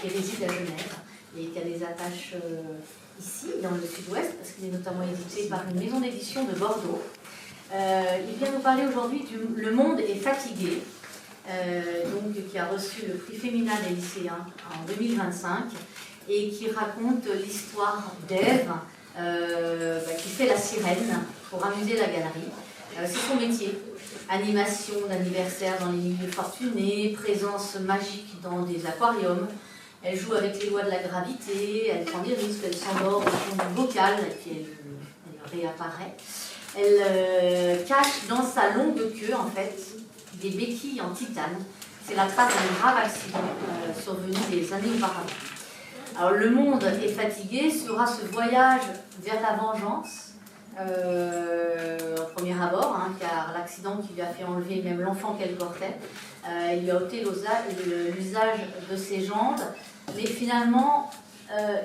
qui réside à Genève et qui a des attaches ici, dans le sud-ouest, parce qu'il est notamment édité par une maison d'édition de Bordeaux. Il vient nous parler aujourd'hui du Le Monde est fatigué, donc, qui a reçu le prix féminin des lycéens en 2025 et qui raconte l'histoire d'Ève qui fait la sirène pour amuser la galerie. C'est son métier. Animation d'anniversaire dans les milieux fortunés, présence magique dans des aquariums. Elle joue avec les lois de la gravité, elle prend des risques, elle s'endort au fond du bocal et puis elle réapparaît. Elle cache dans sa longue queue, en fait, des béquilles en titane. C'est la trace d'un grave accident survenu des années auparavant. Alors, Le Monde est fatigué sera ce voyage vers la vengeance, au premier abord, car l'accident qui lui a fait enlever même l'enfant qu'elle portait, il lui a ôté l'usage de ses jambes. Mais finalement,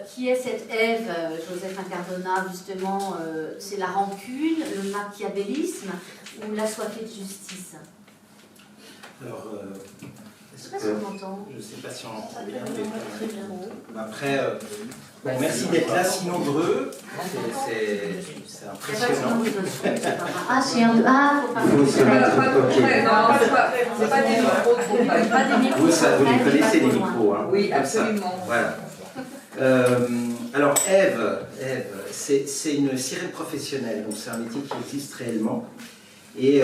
qui est cette Ève, Joseph Incardona, justement, c'est la rancune, le machiavélisme ou l'assoiffée de justice? Alors, je ne sais pas si on entend. Je ne sais pas si on entend bien. Mais après, bon, merci d'être là si nombreux. C'est impressionnant. Ah, c'est un... Ah, faut pas... C'est pas des micros. Vous connaissez les micros, hein? Oui, absolument. Voilà. Alors, Ève, c'est une sirène professionnelle, donc c'est un métier qui existe réellement. Et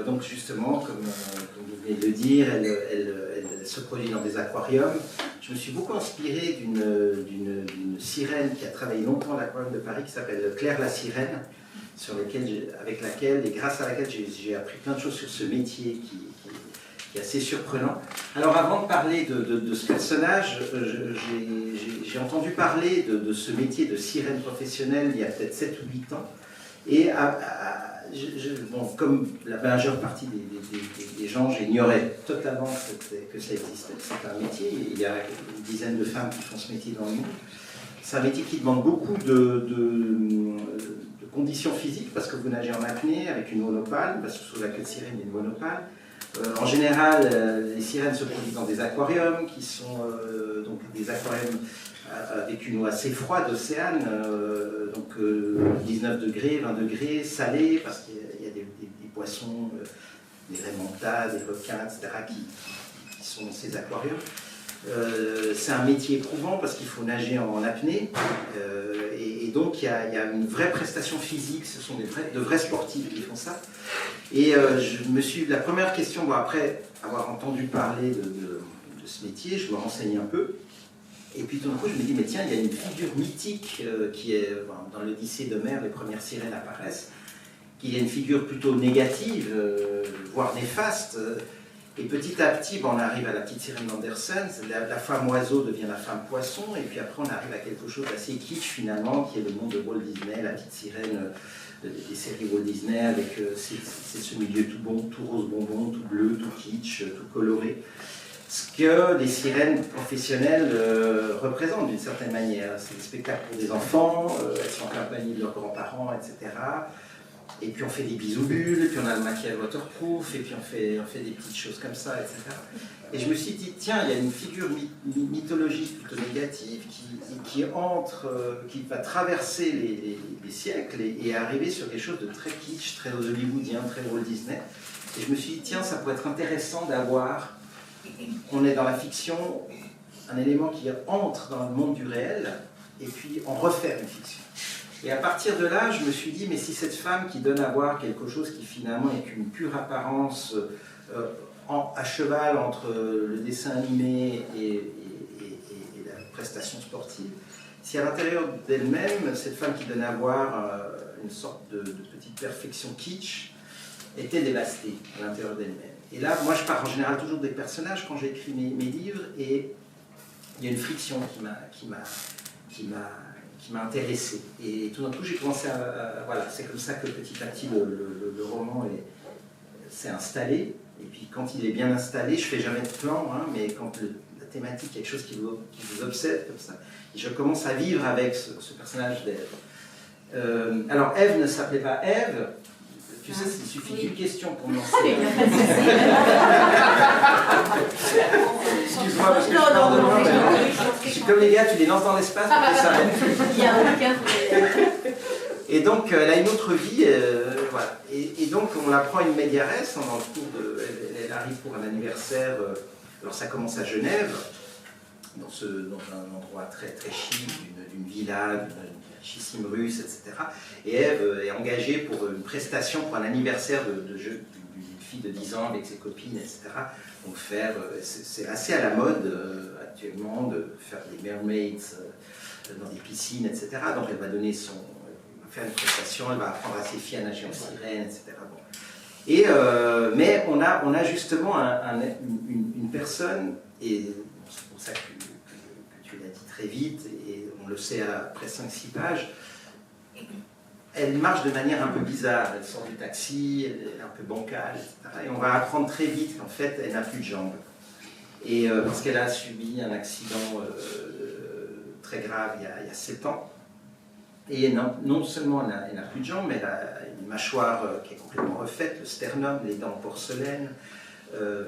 donc justement, comme vous venez de le dire, elle se produit dans des aquariums. Je me suis beaucoup inspiré d'une sirène qui a travaillé longtemps à l'aquarium de Paris, qui s'appelle Claire la Sirène, grâce à laquelle j'ai appris plein de choses sur ce métier qui est assez surprenant. Alors avant de parler de ce personnage, j'ai entendu parler de ce métier de sirène professionnelle il y a peut-être 7 ou 8 ans. Et bon, comme la majeure partie des gens, j'ignorais totalement que ça existait. C'est un métier, il y a une dizaine de femmes qui font ce métier dans le monde. C'est un métier qui demande beaucoup de conditions physiques, parce que vous nagez en apnée avec une monopale, parce que sous la queue de sirène, il y a une monopale. En général, les sirènes se produisent dans des aquariums, qui sont donc des aquariums avec une eau assez froide, océane, donc 19 degrés, 20 degrés, salé, parce qu'il y a des poissons, des raimentas, des requins, etc., qui sont dans ces aquariums. C'est un métier éprouvant parce qu'il faut nager en apnée, et donc il y a une vraie prestation physique, ce sont de vrais sportifs qui font ça. Et la première question, bon, après avoir entendu parler de ce métier, je me renseigne un peu. Et puis tout d'un coup, je me dis, mais tiens, il y a une figure mythique qui est, dans l'Odyssée d'Homère, les premières sirènes apparaissent, qui est une figure plutôt négative, voire néfaste. Et petit à petit, on arrive à la petite sirène d'Andersen, la femme oiseau devient la femme poisson, et puis après on arrive à quelque chose d'assez kitsch finalement, qui est le monde de Walt Disney, la petite sirène des séries Walt Disney, avec c'est ce milieu tout bon, tout rose bonbon, tout bleu, tout kitsch, tout coloré. Ce que les sirènes professionnelles représentent d'une certaine manière. C'est des spectacles pour des enfants, elles sont accompagnées de leurs grands-parents, etc. Et puis on fait des bisoubules, puis on a le maquillage waterproof, et puis on fait des petites choses comme ça, etc. Et je me suis dit, tiens, il y a une figure mythologique plutôt négative qui va traverser les siècles et arriver sur quelque chose de très kitsch, très hollywoodien, très Walt Disney. Et je me suis dit, tiens, ça pourrait être intéressant d'avoir... On est dans la fiction, un élément qui entre dans le monde du réel, et puis on refait une fiction. Et à partir de là, je me suis dit, mais si cette femme qui donne à voir quelque chose qui finalement est qu'une pure apparence à cheval entre le dessin animé et la prestation sportive, si à l'intérieur d'elle-même, cette femme qui donne à voir une sorte de petite perfection kitsch était dévastée à l'intérieur d'elle-même. Et là, moi, je pars en général toujours des personnages quand j'écris mes livres, et il y a une friction qui m'a intéressé. Et tout d'un coup, j'ai commencé voilà, c'est comme ça que petit à petit le roman s'est installé. Et puis quand il est bien installé, je fais jamais de plan, mais quand la thématique est quelque chose qui vous obsède comme ça, et je commence à vivre avec ce personnage d'Ève. Alors Ève ne s'appelait pas Ève. Tu sais, il suffit d'une question pour me lancer. Ah, mais il n'y a pas de souci. Excuse-moi, parce que je parle de loin, mais je suis comme les gars, tu les lances dans l'espace, puis ça s'arrête. Il n'y a aucun problème. Et donc, elle a une autre vie, voilà. Et donc, on la prend une médiaresse, dans le cours de... Elle arrive pour un anniversaire, alors ça commence à Genève, dans un endroit très, très chic, d'une villa, d'une richissime russe, etc. Et Ève est engagée pour une prestation pour un anniversaire d'une fille de 10 ans avec ses copines, etc. Donc c'est assez à la mode actuellement de faire des mermaids dans des piscines, etc. Donc elle va donner faire une prestation, elle va apprendre à ses filles à nager en sirène, etc. Bon. Et, mais on a justement une personne, et c'est pour ça que tu l'as dit très vite, et on le sait après 5-6 pages, elle marche de manière un peu bizarre, elle sort du taxi, elle est un peu bancale, etc. Et on va apprendre très vite qu'en fait, elle n'a plus de jambes. Et parce qu'elle a subi un accident très grave il y a 7 ans. Et non seulement elle n'a plus de jambes, mais elle a une mâchoire qui est complètement refaite, le sternum, les dents en porcelaine.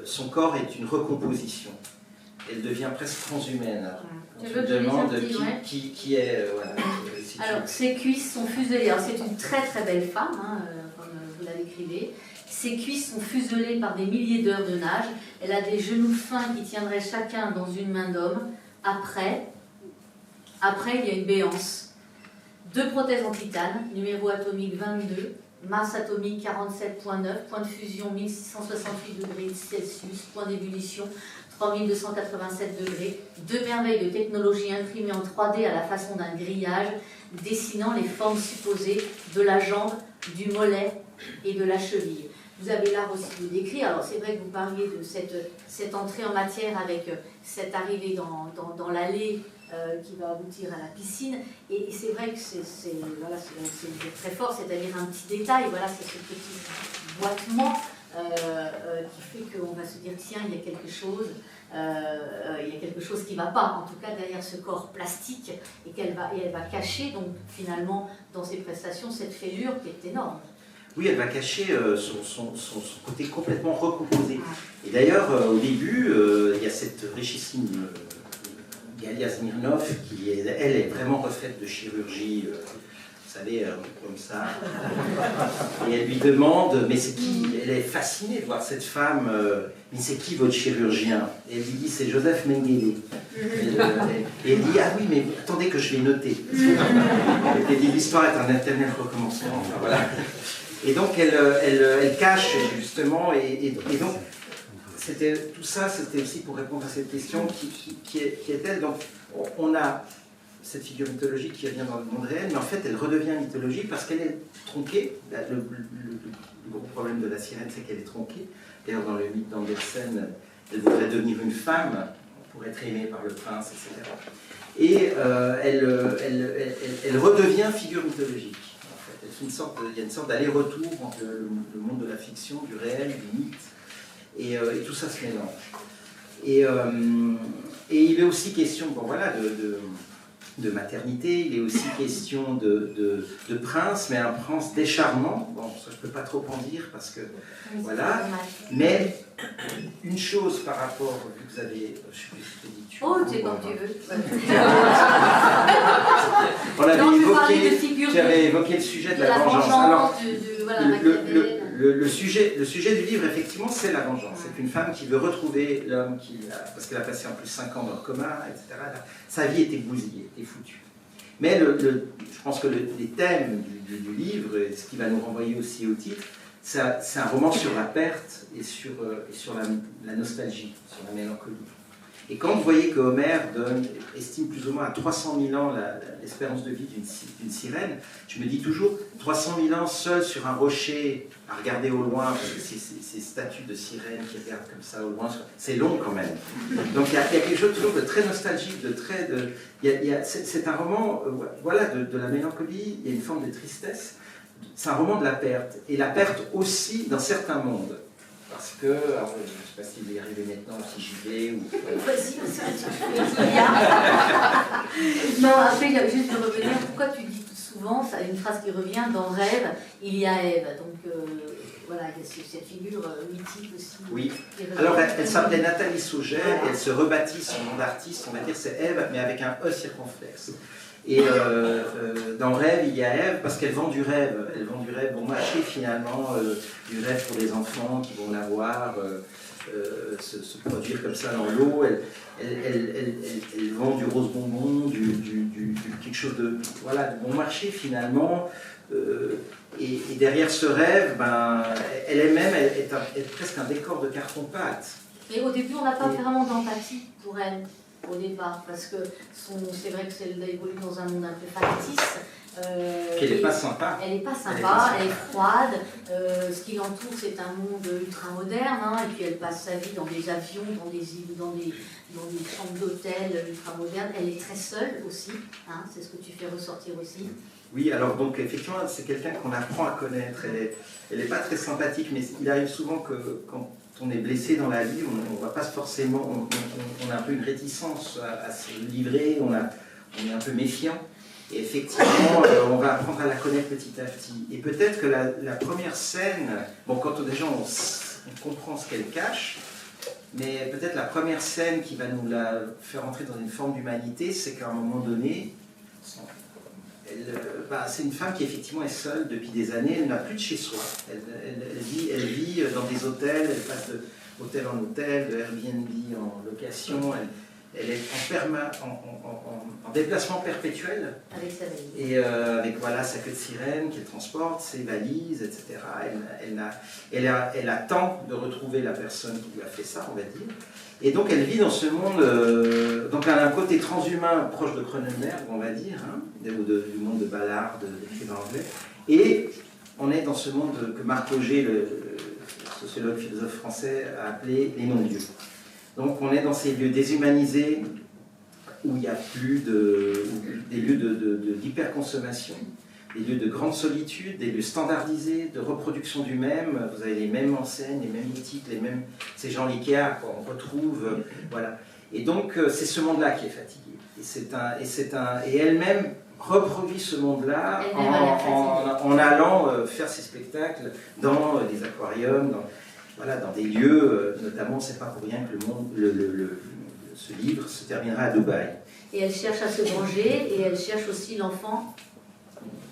Son corps est une recomposition. Elle devient presque transhumaine. Tu me demandes qui est... voilà, si alors, ses cuisses sont fuselées. Alors, c'est une très très belle femme, hein, comme vous la décrivez. Ses cuisses sont fuselées par des milliers d'heures de nage. Elle a des genoux fins qui tiendraient chacun dans une main d'homme. Après, il y a une béance. 2 prothèses en titane, numéro atomique 22, masse atomique 47,9, point de fusion 1668 degrés Celsius, point d'ébullition 3287 degrés, 2 merveilles de technologie imprimées en 3D à la façon d'un grillage, dessinant les formes supposées de la jambe, du mollet et de la cheville. Vous avez l'art aussi de décrire. Alors c'est vrai que vous parliez de cette entrée en matière avec cette arrivée dans l'allée qui va aboutir à la piscine. Et c'est vrai que c'est très fort, c'est-à-dire un petit détail. Voilà, c'est ce petit boitement qui fait qu'on va se dire tiens, il y a quelque chose. Il y a quelque chose qui ne va pas, en tout cas derrière ce corps plastique, et elle va cacher donc finalement dans ses prestations cette fêlure qui est énorme. Oui, elle va cacher son côté complètement recomposé. Et d'ailleurs, au début, il y a cette richissime Galia Smirnov qui elle est vraiment refaite de chirurgie. Vous savez, comme ça. Et elle lui demande, mais c'est qui? Elle est fascinée de voir cette femme. Mais c'est qui votre chirurgien? Et elle lui dit, c'est Joseph Mengele. Et elle dit, ah oui, mais attendez que je vais noter. Elle dit, l'histoire est un éternel recommencement. Enfin, voilà. Et donc elle cache justement, et donc tout ça, c'était aussi pour répondre à cette question qui est-elle. Donc on a cette figure mythologique qui revient dans le monde réel, mais en fait elle redevient mythologique parce qu'elle est tronquée. Le gros problème de la sirène, c'est qu'elle est tronquée. D'ailleurs dans le mythe d'Andersen, elle voudrait devenir une femme pour être aimée par le prince, etc. Et elle redevient figure mythologique. En fait. Il y a une sorte d'aller-retour entre le monde de la fiction, du réel, du mythe, et tout ça se mélange. Et il est aussi question, bon voilà, de maternité, il est aussi question de prince, mais un prince décharmant. Bon, ça je ne peux pas trop en dire parce que voilà. Mais une chose par rapport, vu que vous avez, je sais plus si tu dis. Oh, tu es quand tu veux. On avait évoqué le sujet de la vengeance. Alors, le sujet du livre, effectivement, c'est la vengeance. C'est une femme qui veut retrouver l'homme parce qu'elle a passé en plus 5 ans dans le coma, etc. Sa vie était bousillée, était foutue. Mais je pense que les thèmes du livre, et ce qui va nous renvoyer aussi au titre, c'est un roman sur la perte et sur la nostalgie, sur la mélancolie. Et quand vous voyez que Homère estime plus ou moins à 300 000 ans l'espérance de vie d'une sirène, je me dis toujours 300 000 ans seul sur un rocher à regarder au loin, parce que ces statues de sirènes qui regardent comme ça au loin, c'est long quand même. Donc il y a quelque chose toujours de très nostalgique, c'est un roman voilà, de la mélancolie, il y a une forme de tristesse. C'est un roman de la perte, et la perte aussi dans certains mondes. Parce que, alors, je ne sais pas si vous y arrivez maintenant, si j'y vais ou... Vas-y, non, après, juste de revenir, pourquoi tu dis souvent, ça, une phrase qui revient, dans Rêve, il y a Ève. Donc voilà, il y a cette figure mythique aussi. Oui. Alors elle s'appelait Nathalie Sauget, et elle se rebaptise son nom d'artiste, on va dire c'est Ève, mais avec un E circonflexe. Et dans Rêve, il y a Ève, parce qu'elle vend du rêve. Elle vend du rêve bon marché finalement, du rêve pour les enfants qui vont l'avoir, se produire comme ça dans l'eau. Elle vend du rose bonbon, quelque chose de, voilà, de bon marché finalement. Et derrière ce rêve, ben, elle-même est presque un décor de carton-pâte. Mais au début, on n'a pas vraiment d'empathie pour elle. Au départ, parce que c'est vrai qu'elle évolue dans un monde un peu factice. Elle n'est pas sympa. Elle n'est pas sympa, elle est froide. Ce qui l'entoure, c'est un monde ultra moderne. Hein, et puis elle passe sa vie dans des avions, dans des chambres d'hôtel ultra modernes. Elle est très seule aussi. Hein, c'est ce que tu fais ressortir aussi. Oui, alors donc effectivement, c'est quelqu'un qu'on apprend à connaître. Elle n'est pas très sympathique, mais il arrive souvent que quand on est blessé dans la vie, on va pas forcément, on a un peu une réticence à se livrer, on est un peu méfiant. Et effectivement, on va apprendre à la connaître petit à petit. Et peut-être que la première scène, bon, quand déjà on comprend ce qu'elle cache, mais peut-être la première scène qui va nous la faire entrer dans une forme d'humanité, c'est qu'à un moment donné, c'est une femme qui effectivement est seule depuis des années, elle n'a plus de chez soi. Elle vit dans des hôtels, elle passe d'hôtel en hôtel, de Airbnb en location, elle est en déplacement perpétuel. Avec sa valise. Et avec voilà, sa queue de sirène qu'elle transporte, ses valises, etc. Elle attend de retrouver la personne qui lui a fait ça, on va dire. Et donc elle vit dans ce monde, donc elle a un côté transhumain proche de Cronenberg, on va dire, hein, du monde de Ballard, d'écrivain anglais. Et on est dans ce monde que Marc Auger, le sociologue philosophe français, a appelé les non-dieux. Donc on est dans ces lieux déshumanisés où il n'y a plus des lieux d'hyperconsommation, des lieux de grande solitude, des lieux standardisés, de reproduction du même. Vous avez les mêmes enseignes, les mêmes boutiques, ces gens Ikea qu'on retrouve, voilà. Et donc c'est ce monde-là qui est fatigué. Et elle-même reproduit ce monde-là en allant faire ses spectacles dans des aquariums, dans des lieux, notamment, c'est pas pour rien que ce livre se terminera à Dubaï. Et elle cherche à se venger, et elle cherche aussi l'enfant.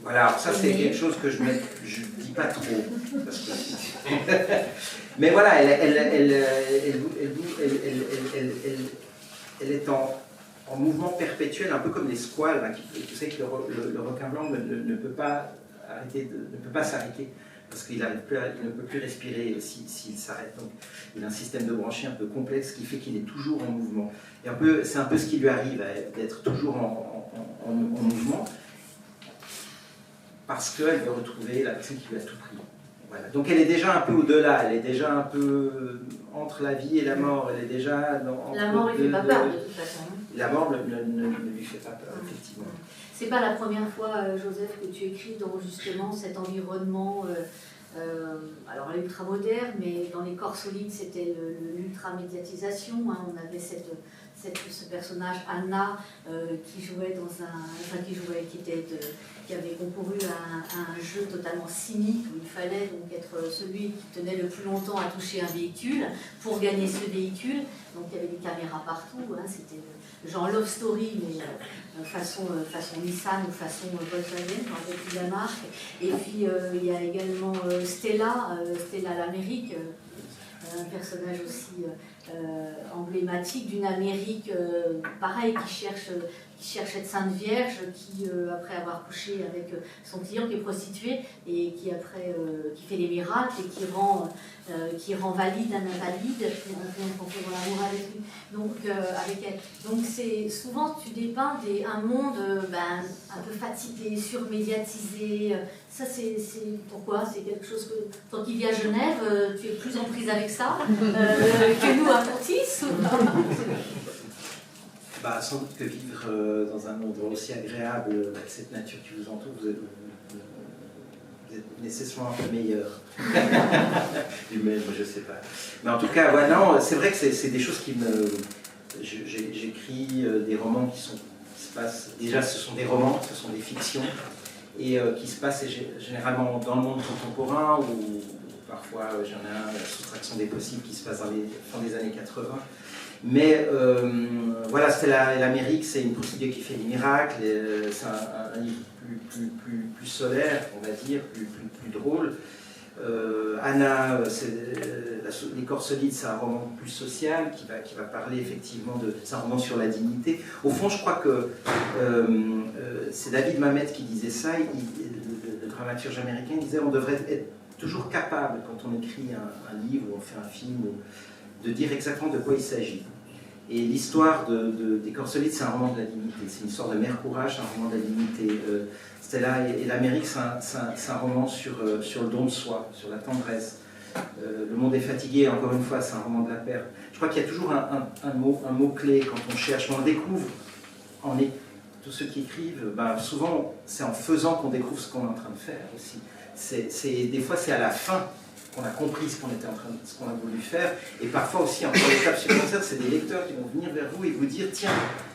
Voilà, alors ça c'est quelque chose que je dis pas trop. Parce que... Mais voilà, elle est en mouvement perpétuel, un peu comme les squales. Hein, tu sais que le requin blanc ne peut pas s'arrêter. Parce qu'il ne peut plus respirer s'il s'arrête. Donc, il a un système de branchies un peu complexe qui fait qu'il est toujours en mouvement. Et c'est un peu ce qui lui arrive, d'être toujours en mouvement, parce qu'elle veut retrouver la personne qui lui a tout pris. Voilà. Donc elle est déjà un peu au-delà, elle est déjà un peu entre la vie et la mort. Elle est déjà la mort ne lui fait pas peur, de toute façon. La mort ne lui fait pas peur, effectivement. C'est pas la première fois, Joseph, que tu écris dans justement cet environnement, alors l'ultra-moderne, mais dans les corps solides, c'était l'ultra-médiatisation. Hein, on avait ce personnage, Anna, qui avait concouru à un jeu totalement cynique, où il fallait donc être celui qui tenait le plus longtemps à toucher un véhicule pour gagner ce véhicule. Donc il y avait des caméras partout, hein, c'était genre Love Story, mais façon Nissan ou façon Volkswagen, j'en rappelle plus la marque. Et puis il y a également Stella l'Amérique, un personnage aussi emblématique d'une Amérique pareil qui cherche à être sainte vierge, qui après avoir couché avec son client qui est prostitué et qui après qui fait des miracles et qui rend valide un invalide, on fait l'amour avec lui. Donc avec elle. Donc c'est souvent tu dépeins un monde un peu fatigué, surmédiatisé. Ça c'est pourquoi c'est quelque chose que toi qui vis à Genève, tu es plus en prise avec ça que nous à Fortis. Sans doute que vivre dans un monde aussi agréable avec cette nature qui vous entoure, vous êtes nécessairement un peu meilleur. Lui-même, je sais pas. Mais en tout cas, ouais, non, c'est vrai que c'est des choses qui me... J'écris des romans qui se passent... Déjà, ce sont des romans, ce sont des fictions. et qui se passe généralement dans le monde contemporain, ou parfois j'en ai un, la soustraction des possibles, qui se passe dans les fin des années 80. Mais voilà, l'Amérique, c'est une procédure qui fait des miracles, c'est un livre plus solaire, on va dire, plus drôle. Anna, Les corps solides, c'est un roman plus social qui va parler effectivement c'est un roman sur la dignité. Au fond, je crois que c'est David Mamet qui disait ça, le dramaturge américain, il disait on devrait être toujours capable, quand on écrit un livre ou on fait un film, de dire exactement de quoi il s'agit. Et l'histoire des corps solides, c'est un roman de la dignité, c'est une histoire de mère courage, c'est un roman de la dignité. Stella et l'Amérique, c'est un roman sur le don de soi, sur la tendresse. Le monde est fatigué, encore une fois, c'est un roman de la perte. Je crois qu'il y a toujours un mot-clé quand on cherche, on le découvre, tous ceux qui écrivent, souvent c'est en faisant qu'on découvre ce qu'on est en train de faire aussi. Des fois c'est à la fin qu'on a compris ce qu'on a voulu faire, et parfois aussi, encore l'étape supplémentaire, c'est des lecteurs qui vont venir vers vous et vous dire tiens,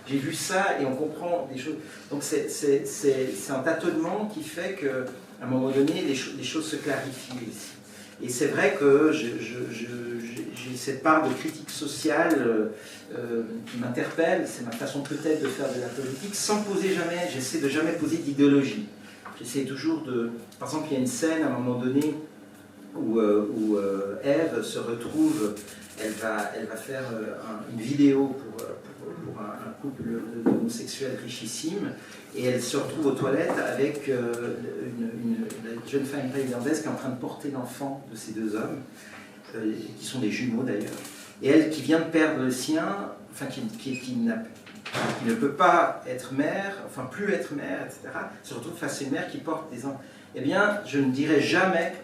j'ai vu ça, et on comprend des choses. Donc c'est un tâtonnement qui fait qu'à un moment donné, les choses se clarifient ici. Et c'est vrai que j'ai cette part de critique sociale qui m'interpelle, c'est ma façon peut-être de faire de la politique, sans poser jamais, j'essaie de jamais poser d'idéologie. J'essaie toujours de... Par exemple, il y a une scène à un moment donné où Ève se retrouve, elle va faire une vidéo pour un couple homosexuel richissime, et elle se retrouve aux toilettes avec une jeune femme irlandaise qui est en train de porter l'enfant de ces deux hommes, qui sont des jumeaux d'ailleurs, et elle qui vient de perdre le sien, enfin qui ne peut pas être mère, enfin plus être mère, etc., se retrouve face à une mère qui porte des enfants. Eh bien, je ne dirai jamais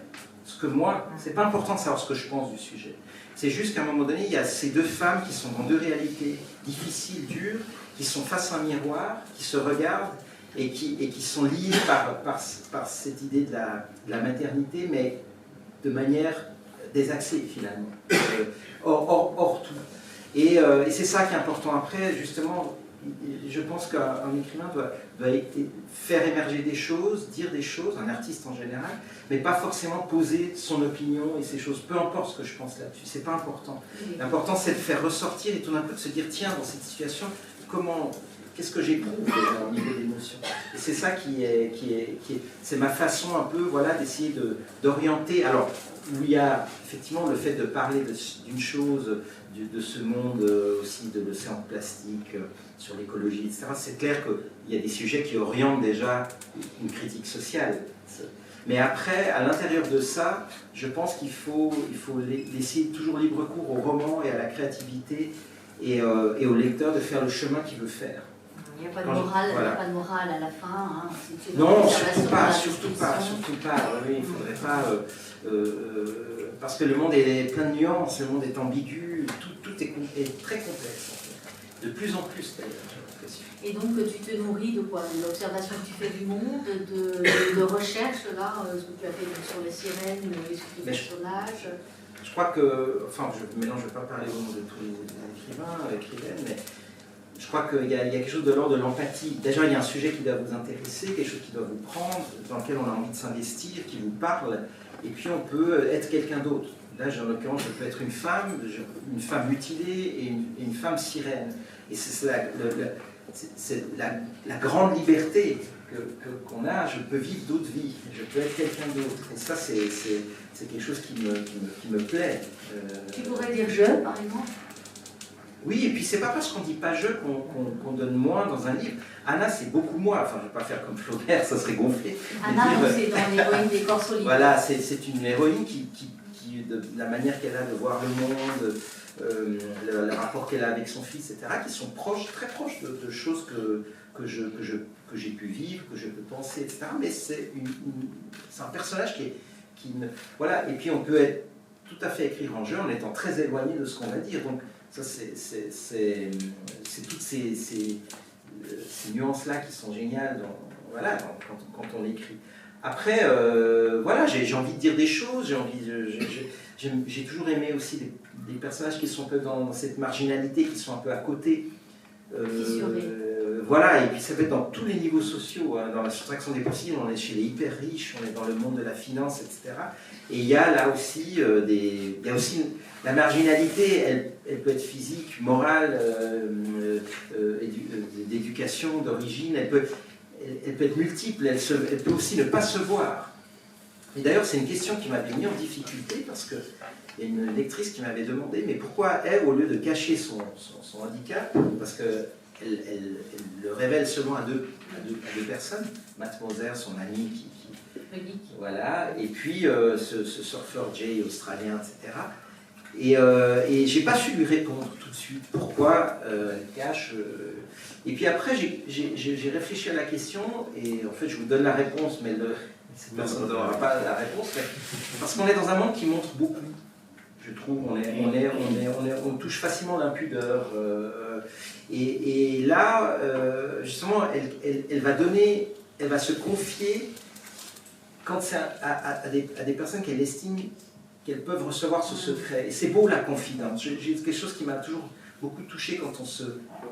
ce que moi, c'est pas important de savoir ce que je pense du sujet. C'est juste qu'à un moment donné, il y a ces deux femmes qui sont dans deux réalités difficiles, dures, qui sont face à un miroir, qui se regardent et qui sont liées par cette idée de la maternité, mais de manière désaxée finalement, hors tout. Et c'est ça qui est important. Après, justement, je pense qu'un écrivain doit faire émerger des choses, dire des choses, un artiste en général, mais pas forcément poser son opinion et ses choses, peu importe ce que je pense là-dessus, c'est pas important. L'important, c'est de faire ressortir et tout d'un coup de se dire, tiens, dans cette situation, qu'est-ce que j'éprouve au niveau d'émotion. Et c'est ça c'est ma façon un peu, voilà, d'essayer d'orienter. Alors, où il y a effectivement le fait de parler d'une chose, de ce monde aussi, de l'océan de plastique, sur l'écologie, etc. C'est clair qu'il y a des sujets qui orientent déjà une critique sociale. Mais après, à l'intérieur de ça, je pense qu'il faut laisser toujours libre cours au roman et à la créativité et au lecteur de faire le chemin qu'il veut faire. Il n'y a pas de morale, voilà. Pas de morale à la fin. Hein. Non, surtout pas. Oui, il ne faudrait pas... parce que le monde est plein de nuances, le monde est ambigu, tout est très complexe. En fait. De plus en plus, d'ailleurs, j'ai l'impression. Et donc, tu te nourris de quoi? De l'observation que tu fais du monde, de recherche, là, ce que tu as fait sur les sirènes, les personnages. Je crois que... Enfin, je ne vais pas parler au nom de tous les écrivaines, mais... Je crois qu'il y a quelque chose de l'ordre de l'empathie. Déjà, il y a un sujet qui doit vous intéresser, quelque chose qui doit vous prendre, dans lequel on a envie de s'investir, qui vous parle, et puis on peut être quelqu'un d'autre. Là, en l'occurrence, je peux être une femme mutilée et une femme sirène. Et c'est la grande liberté qu'on a, je peux vivre d'autres vies, je peux être quelqu'un d'autre. Et ça, c'est quelque chose qui me plaît. Tu pourrais dire je, par exemple? Oui, et puis c'est pas parce qu'on dit pas je qu'on donne moins dans un livre. Anna, c'est beaucoup moins. Enfin, je ne vais pas faire comme Flaubert, ça serait gonflé. Anna, c'est dans l'héroïne des corps solides. Voilà, c'est une héroïne qui de la manière qu'elle a de voir le monde, le rapport qu'elle a avec son fils, etc., qui sont très proches de choses que j'ai pu vivre, que je peux penser, etc. Mais c'est un personnage voilà, et puis on peut être tout à fait écrire en jeu en étant très éloigné de ce qu'on va dire. Donc, ça, c'est toutes ces nuances-là qui sont géniales quand on l'écrit. Après, voilà, j'ai envie de dire des choses, j'ai toujours aimé aussi des personnages qui sont un peu dans cette marginalité, qui sont un peu à côté. voilà, et puis ça peut être dans tous les niveaux sociaux, hein. Dans la soustraction des possibles, on est chez les hyper riches, on est dans le monde de la finance, etc. Et il y a là aussi il y a aussi la marginalité, elle peut être physique, morale, d'éducation, d'origine, elle peut être multiple, elle peut aussi ne pas se voir. Et d'ailleurs, c'est une question qui m'avait mis en difficulté parce qu'il y a une lectrice qui m'avait demandé, mais pourquoi elle, au lieu de cacher son handicap, parce qu'elle le révèle seulement à deux personnes, Matt Moser, son ami voilà, et puis ce surfeur Jay australien, etc. Et j'ai pas su lui répondre tout de suite pourquoi elle cache. Et puis après, j'ai réfléchi à la question, et en fait, je vous donne la réponse, mais personne n'aura pas la réponse, parce qu'on est dans un monde qui montre beaucoup. Je trouve, on touche facilement l'impudeur. Et là, justement, elle va se confier quand c'est à des personnes qu'elle estime qu'elles peuvent recevoir ce secret. Et c'est beau la confidence. J'ai quelque chose qui m'a toujours beaucoup touché quand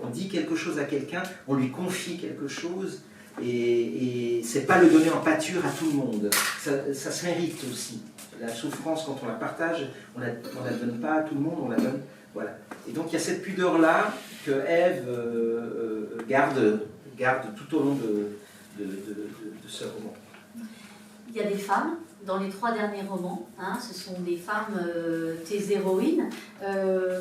on dit quelque chose à quelqu'un, on lui confie quelque chose, et c'est pas le donner en pâture à tout le monde. Ça se mérite aussi. La souffrance, quand on la partage, on la donne pas à tout le monde, on la donne. Voilà. Et donc il y a cette pudeur-là que Ève garde tout au long de ce roman. Il y a des femmes dans les 3 derniers romans, hein, ce sont des femmes, tes héroïnes.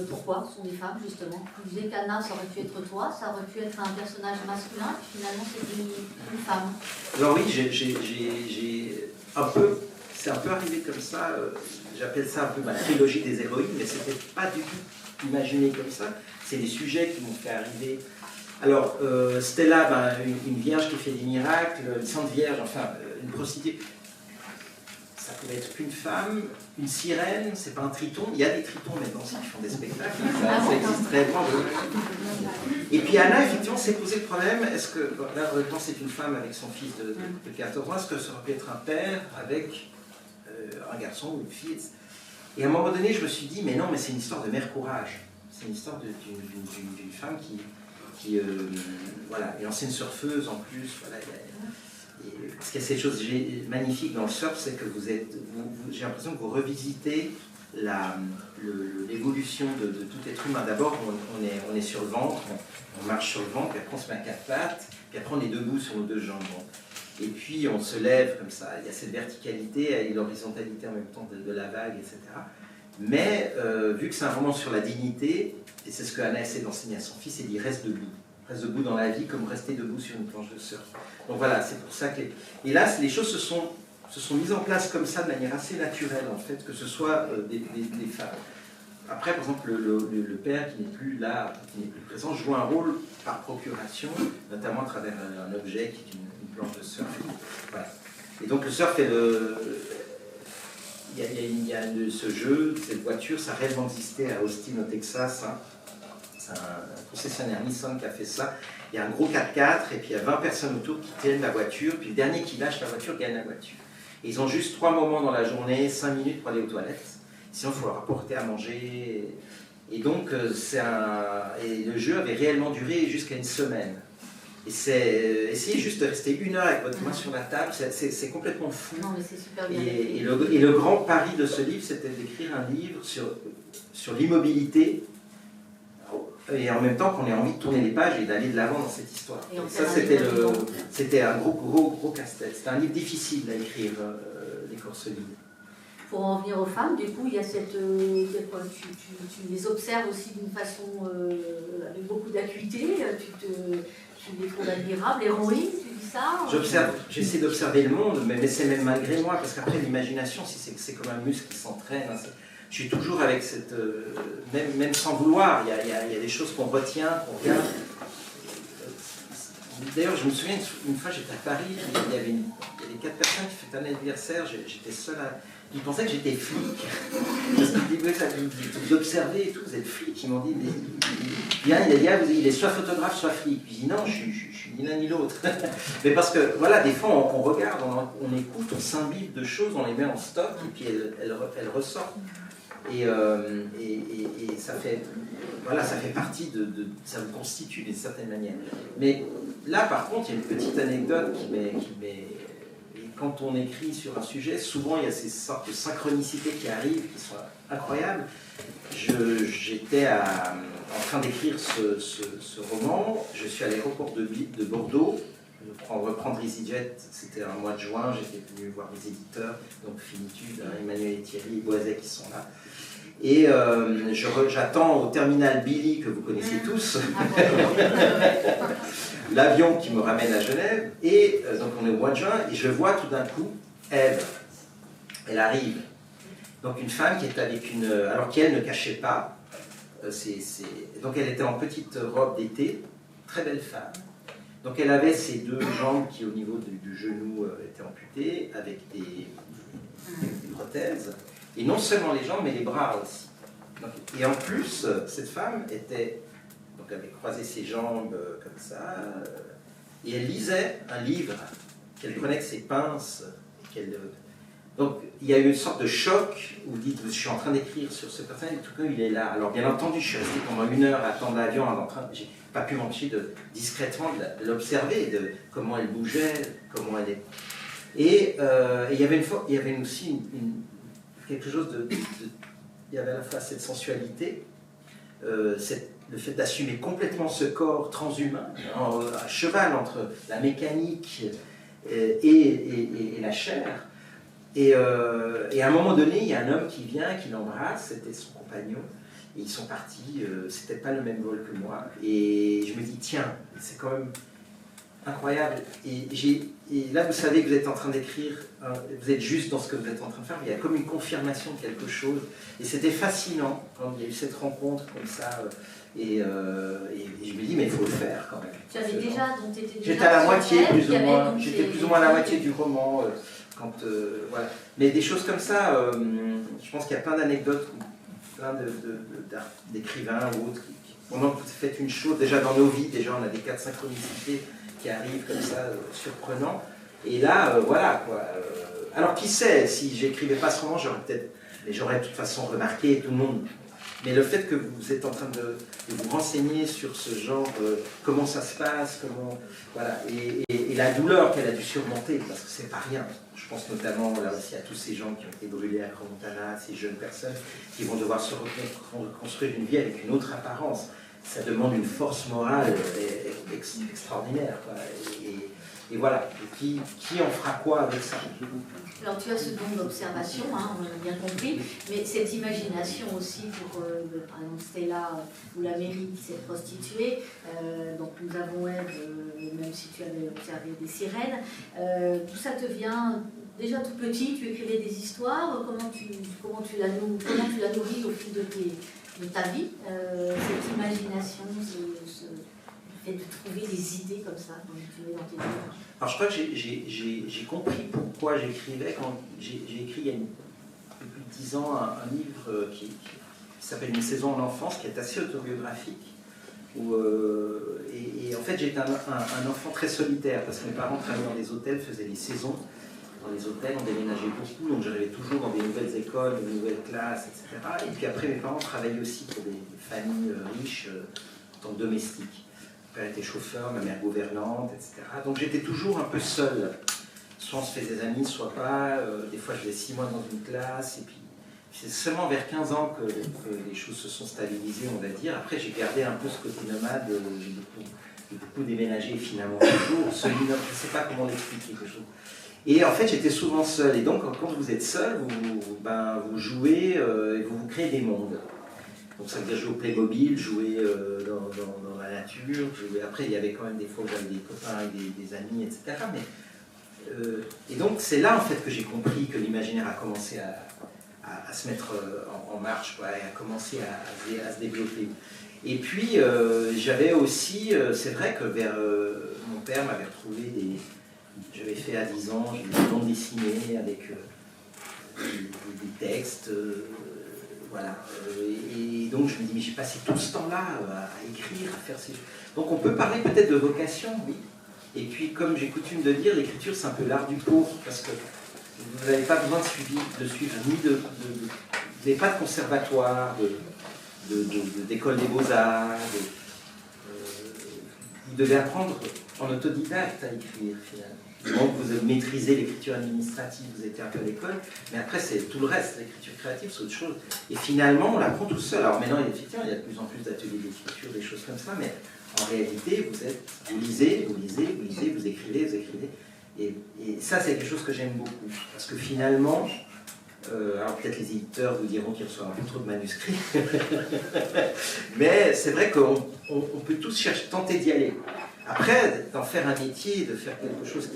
Pourquoi ce sont des femmes, justement? Vous disiez qu'Anna, ça aurait pu être toi, ça aurait pu être un personnage masculin, et finalement c'est une femme. Alors oui, j'ai un peu, c'est un peu arrivé comme ça, j'appelle ça un peu ma trilogie des héroïnes, mais c'était pas du tout imaginé comme ça, c'est des sujets qui m'ont fait arriver. Alors, Stella, une vierge qui fait des miracles, une sainte vierge, enfin, une prostituée. Ça pouvait être une femme, une sirène, c'est pas un triton. Il y a des tritons maintenant qui font des spectacles, ça existe réellement. Et puis Anna, effectivement, s'est posé le problème, est-ce que, là, honnêtement, c'est une femme avec son fils de 14 ans, est-ce que ça aurait pu être un père avec un garçon ou une fille? Et à un moment donné, je me suis dit, mais non, mais c'est une histoire de mère courage. C'est une histoire d'une femme qui voilà, une ancienne surfeuse en plus, voilà, parce qu'il y a cette chose magnifique dans le surf, c'est que j'ai l'impression que vous revisitez l'évolution de tout être humain. D'abord, on est sur le ventre, on marche sur le ventre, puis après on se met à 4 pattes, puis après on est debout sur nos 2 jambes. Et puis on se lève comme ça, il y a cette verticalité et l'horizontalité en même temps de la vague, etc. Mais vu que c'est un roman sur la dignité, et c'est ce que Anna essaie d'enseigner à son fils, c'est qu'il reste debout. Reste debout dans la vie comme rester debout sur une planche de surf. Donc voilà, c'est pour ça que... Et là, les choses se sont mises en place comme ça, de manière assez naturelle, en fait, que ce soit des femmes. Après, par exemple, le père qui n'est plus là, qui n'est plus présent, joue un rôle par procuration, notamment à travers un objet qui est une planche de surf. Voilà. Et donc le surf est il y a ce jeu, cette voiture, ça a réellement existé à Austin, au Texas. Hein. C'est un concessionnaire Nissan qui a fait ça. Il y a un gros 4x4 et puis il y a 20 personnes autour qui tiennent la voiture, puis le dernier qui lâche la voiture gagne la voiture. Et ils ont juste 3 moments dans la journée, 5 minutes pour aller aux toilettes. Sinon, il faut leur apporter à manger. Et donc, et le jeu avait réellement duré jusqu'à une semaine. Et essayez juste de rester 1 heure avec votre main sur la table, c'est complètement fou. Non, mais c'est super bien. Et le grand pari de ce livre, c'était d'écrire un livre sur l'immobilité, et en même temps qu'on ait envie de tourner les pages et d'aller de l'avant dans cette histoire. Et ça, c'était un gros casse-tête. C'était un livre difficile à écrire, Les corps solides. Pour en venir aux femmes, du coup, il y a cette... tu les observes aussi d'une façon avec beaucoup d'acuité, tu les trouves admirables, héroïnes, tu dis ça? J'essaie d'observer le monde, mais c'est même malgré moi, parce qu'après l'imagination, c'est comme un muscle qui s'entraîne. Hein, je suis toujours avec cette... même sans vouloir, il y a des choses qu'on retient, qu'on regarde. D'ailleurs, je me souviens, une fois j'étais à Paris, il y avait 4 personnes qui fêtaient un anniversaire, j'étais seul à... Ils pensaient que j'étais flic, parce qu'ils disaient que vous observez et tout, vous êtes flic. Ils m'ont dit, il est soit photographe, soit flic. Puis je dis non, je suis ni l'un ni l'autre. Mais parce que, voilà, des fois on regarde, on écoute, on s'imbibe de choses, on les met en stock, et puis elles ressortent. Et ça fait partie ça vous constitue d'une certaine manière. Mais là, par contre, il y a une petite anecdote et quand on écrit sur un sujet, souvent il y a ces sortes de synchronicités qui arrivent, qui sont incroyables. J'étais en train d'écrire ce roman, je suis à l'aéroport de Bordeaux, reprendre EasyJet, c'était un mois de juin, j'étais venu voir les éditeurs, donc Finitude, Emmanuel et Thierry Boiset qui sont là. Et j'attends au terminal Billy, que vous connaissez tous, l'avion qui me ramène à Genève, et donc on est au mois de juin, et je vois tout d'un coup Ève, elle arrive. Donc une femme qui est avec alors qu'elle ne cachait pas, donc elle était en petite robe d'été, très belle femme. Donc elle avait ses deux jambes qui au niveau du genou étaient amputées, avec des prothèses. Et non seulement les jambes, mais les bras aussi. Et en plus, cette femme avait croisé ses jambes comme ça, et elle lisait un livre qu'elle prenait avec ses pinces. Donc il y a eu une sorte de choc où vous dites, je suis en train d'écrire sur ce personnage, et tout cas il est là. Alors bien entendu, je suis resté pendant 1 heure à attendre l'avion, j'ai pas pu m'empêcher discrètement de l'observer, de comment elle bougeait, comment elle est. Et il y avait aussi quelque chose il y avait à la fois cette sensualité, le fait d'assumer complètement ce corps transhumain, à cheval entre la mécanique et la chair. Et à un moment donné, il y a un homme qui vient, qui l'embrasse, c'était son compagnon, et ils sont partis, c'était pas le même vol que moi. Et je me dis, tiens, c'est quand même incroyable. Et là, vous savez que vous êtes en train d'écrire, vous êtes juste dans ce que vous êtes en train de faire, mais il y a comme une confirmation de quelque chose. Et c'était fascinant quand il y a eu cette rencontre comme ça. Et je me dis, mais il faut le faire quand même. Tu avais déjà, donc tu étais déjà. J'étais à la moitié, plus ou moins. J'étais plus ou moins à la moitié du roman. Voilà. Mais des choses comme ça, je pense qu'il y a plein d'anecdotes, plein d'écrivains ou autres pendant que vous faites une chose, déjà dans nos vies, déjà on a des cas de synchronicité qui arrivent comme ça, surprenants. Et là, voilà quoi. Alors qui sait, si j'écrivais pas ce roman, j'aurais de toute façon remarqué tout le monde. Mais le fait que vous êtes en train de vous renseigner sur ce genre, comment ça se passe, voilà, et la douleur qu'elle a dû surmonter, parce que c'est pas rien. Je pense notamment là aussi à tous ces gens qui ont été brûlés à Crans-Montana, ces jeunes personnes qui vont devoir se reconstruire une vie avec une autre apparence. Ça demande une force morale extraordinaire, quoi. Et voilà, et qui en fera quoi avec ça? Alors tu as ce don d'observation, hein, on a bien compris, mais cette imagination aussi pour, par exemple, Stella ou la mairie qui s'est prostituée, donc nous avons Ève, même si tu avais observé des sirènes, tout ça te vient déjà tout petit, tu écrivais des histoires, comment tu l'as nourri au fil de ta vie, cette imagination, fait de trouver des idées comme ça quand tu es dans tes livres. Alors je crois que j'ai compris pourquoi j'écrivais quand j'ai écrit il y a plus de 10 ans un livre qui s'appelle Une saison en enfance, qui est assez autobiographique. Et en fait j'étais un enfant très solitaire parce que mes parents travaillaient dans des hôtels, faisaient les saisons. Dans les hôtels, on déménageait beaucoup, donc j'arrivais toujours dans des nouvelles écoles, des nouvelles classes, etc. Et puis après mes parents travaillaient aussi pour des familles riches en tant que domestiques. Mon père était chauffeur, ma mère gouvernante, etc. Donc j'étais toujours un peu seul. Soit on se fait des amis, soit pas. Des fois je faisais 6 mois dans une classe. Et puis c'est seulement vers 15 ans que les choses se sont stabilisées, on va dire. Après j'ai gardé un peu ce côté nomade. J'ai beaucoup déménagé finalement toujours. Je ne sais pas comment l'expliquer quelque chose. Et en fait j'étais souvent seul. Et donc quand vous êtes seul, vous jouez et vous créez des mondes. Donc ça veut dire jouer au Playmobil, jouer dans la nature, après il y avait quand même des fois où j'avais des copains avec des amis, etc. Et donc c'est là en fait que j'ai compris que l'imaginaire a commencé à se mettre en marche, quoi, et a commencé à se développer. Et puis j'avais aussi, c'est vrai que mon père m'avait retrouvé j'avais fait à 10 ans, j'ai des bandes dessinées avec des textes. Voilà. Et donc je me dis, mais j'ai passé tout ce temps-là à écrire, à faire ces choses. Donc on peut parler peut-être de vocation, oui. Et puis comme j'ai coutume de dire, l'écriture c'est un peu l'art du pauvre, parce que vous n'avez pas besoin de suivre ni vous n'avez pas de conservatoire, d'école des beaux-arts. Vous devez apprendre en autodidacte à écrire, finalement. Du moment que vous maîtrisez l'écriture administrative, vous étiez un peu à l'école, mais après, c'est tout le reste, l'écriture créative, c'est autre chose. Et finalement, on l'apprend tout seul. Alors maintenant, effectivement, il y a de plus en plus d'ateliers d'écriture, des choses comme ça, mais en réalité, vous lisez, vous écrivez. Et ça, c'est quelque chose que j'aime beaucoup. Parce que finalement, alors peut-être les éditeurs vous diront qu'ils reçoivent un peu trop de manuscrits, mais c'est vrai qu'on peut tous tenter d'y aller. Après, d'en faire un métier, de faire quelque chose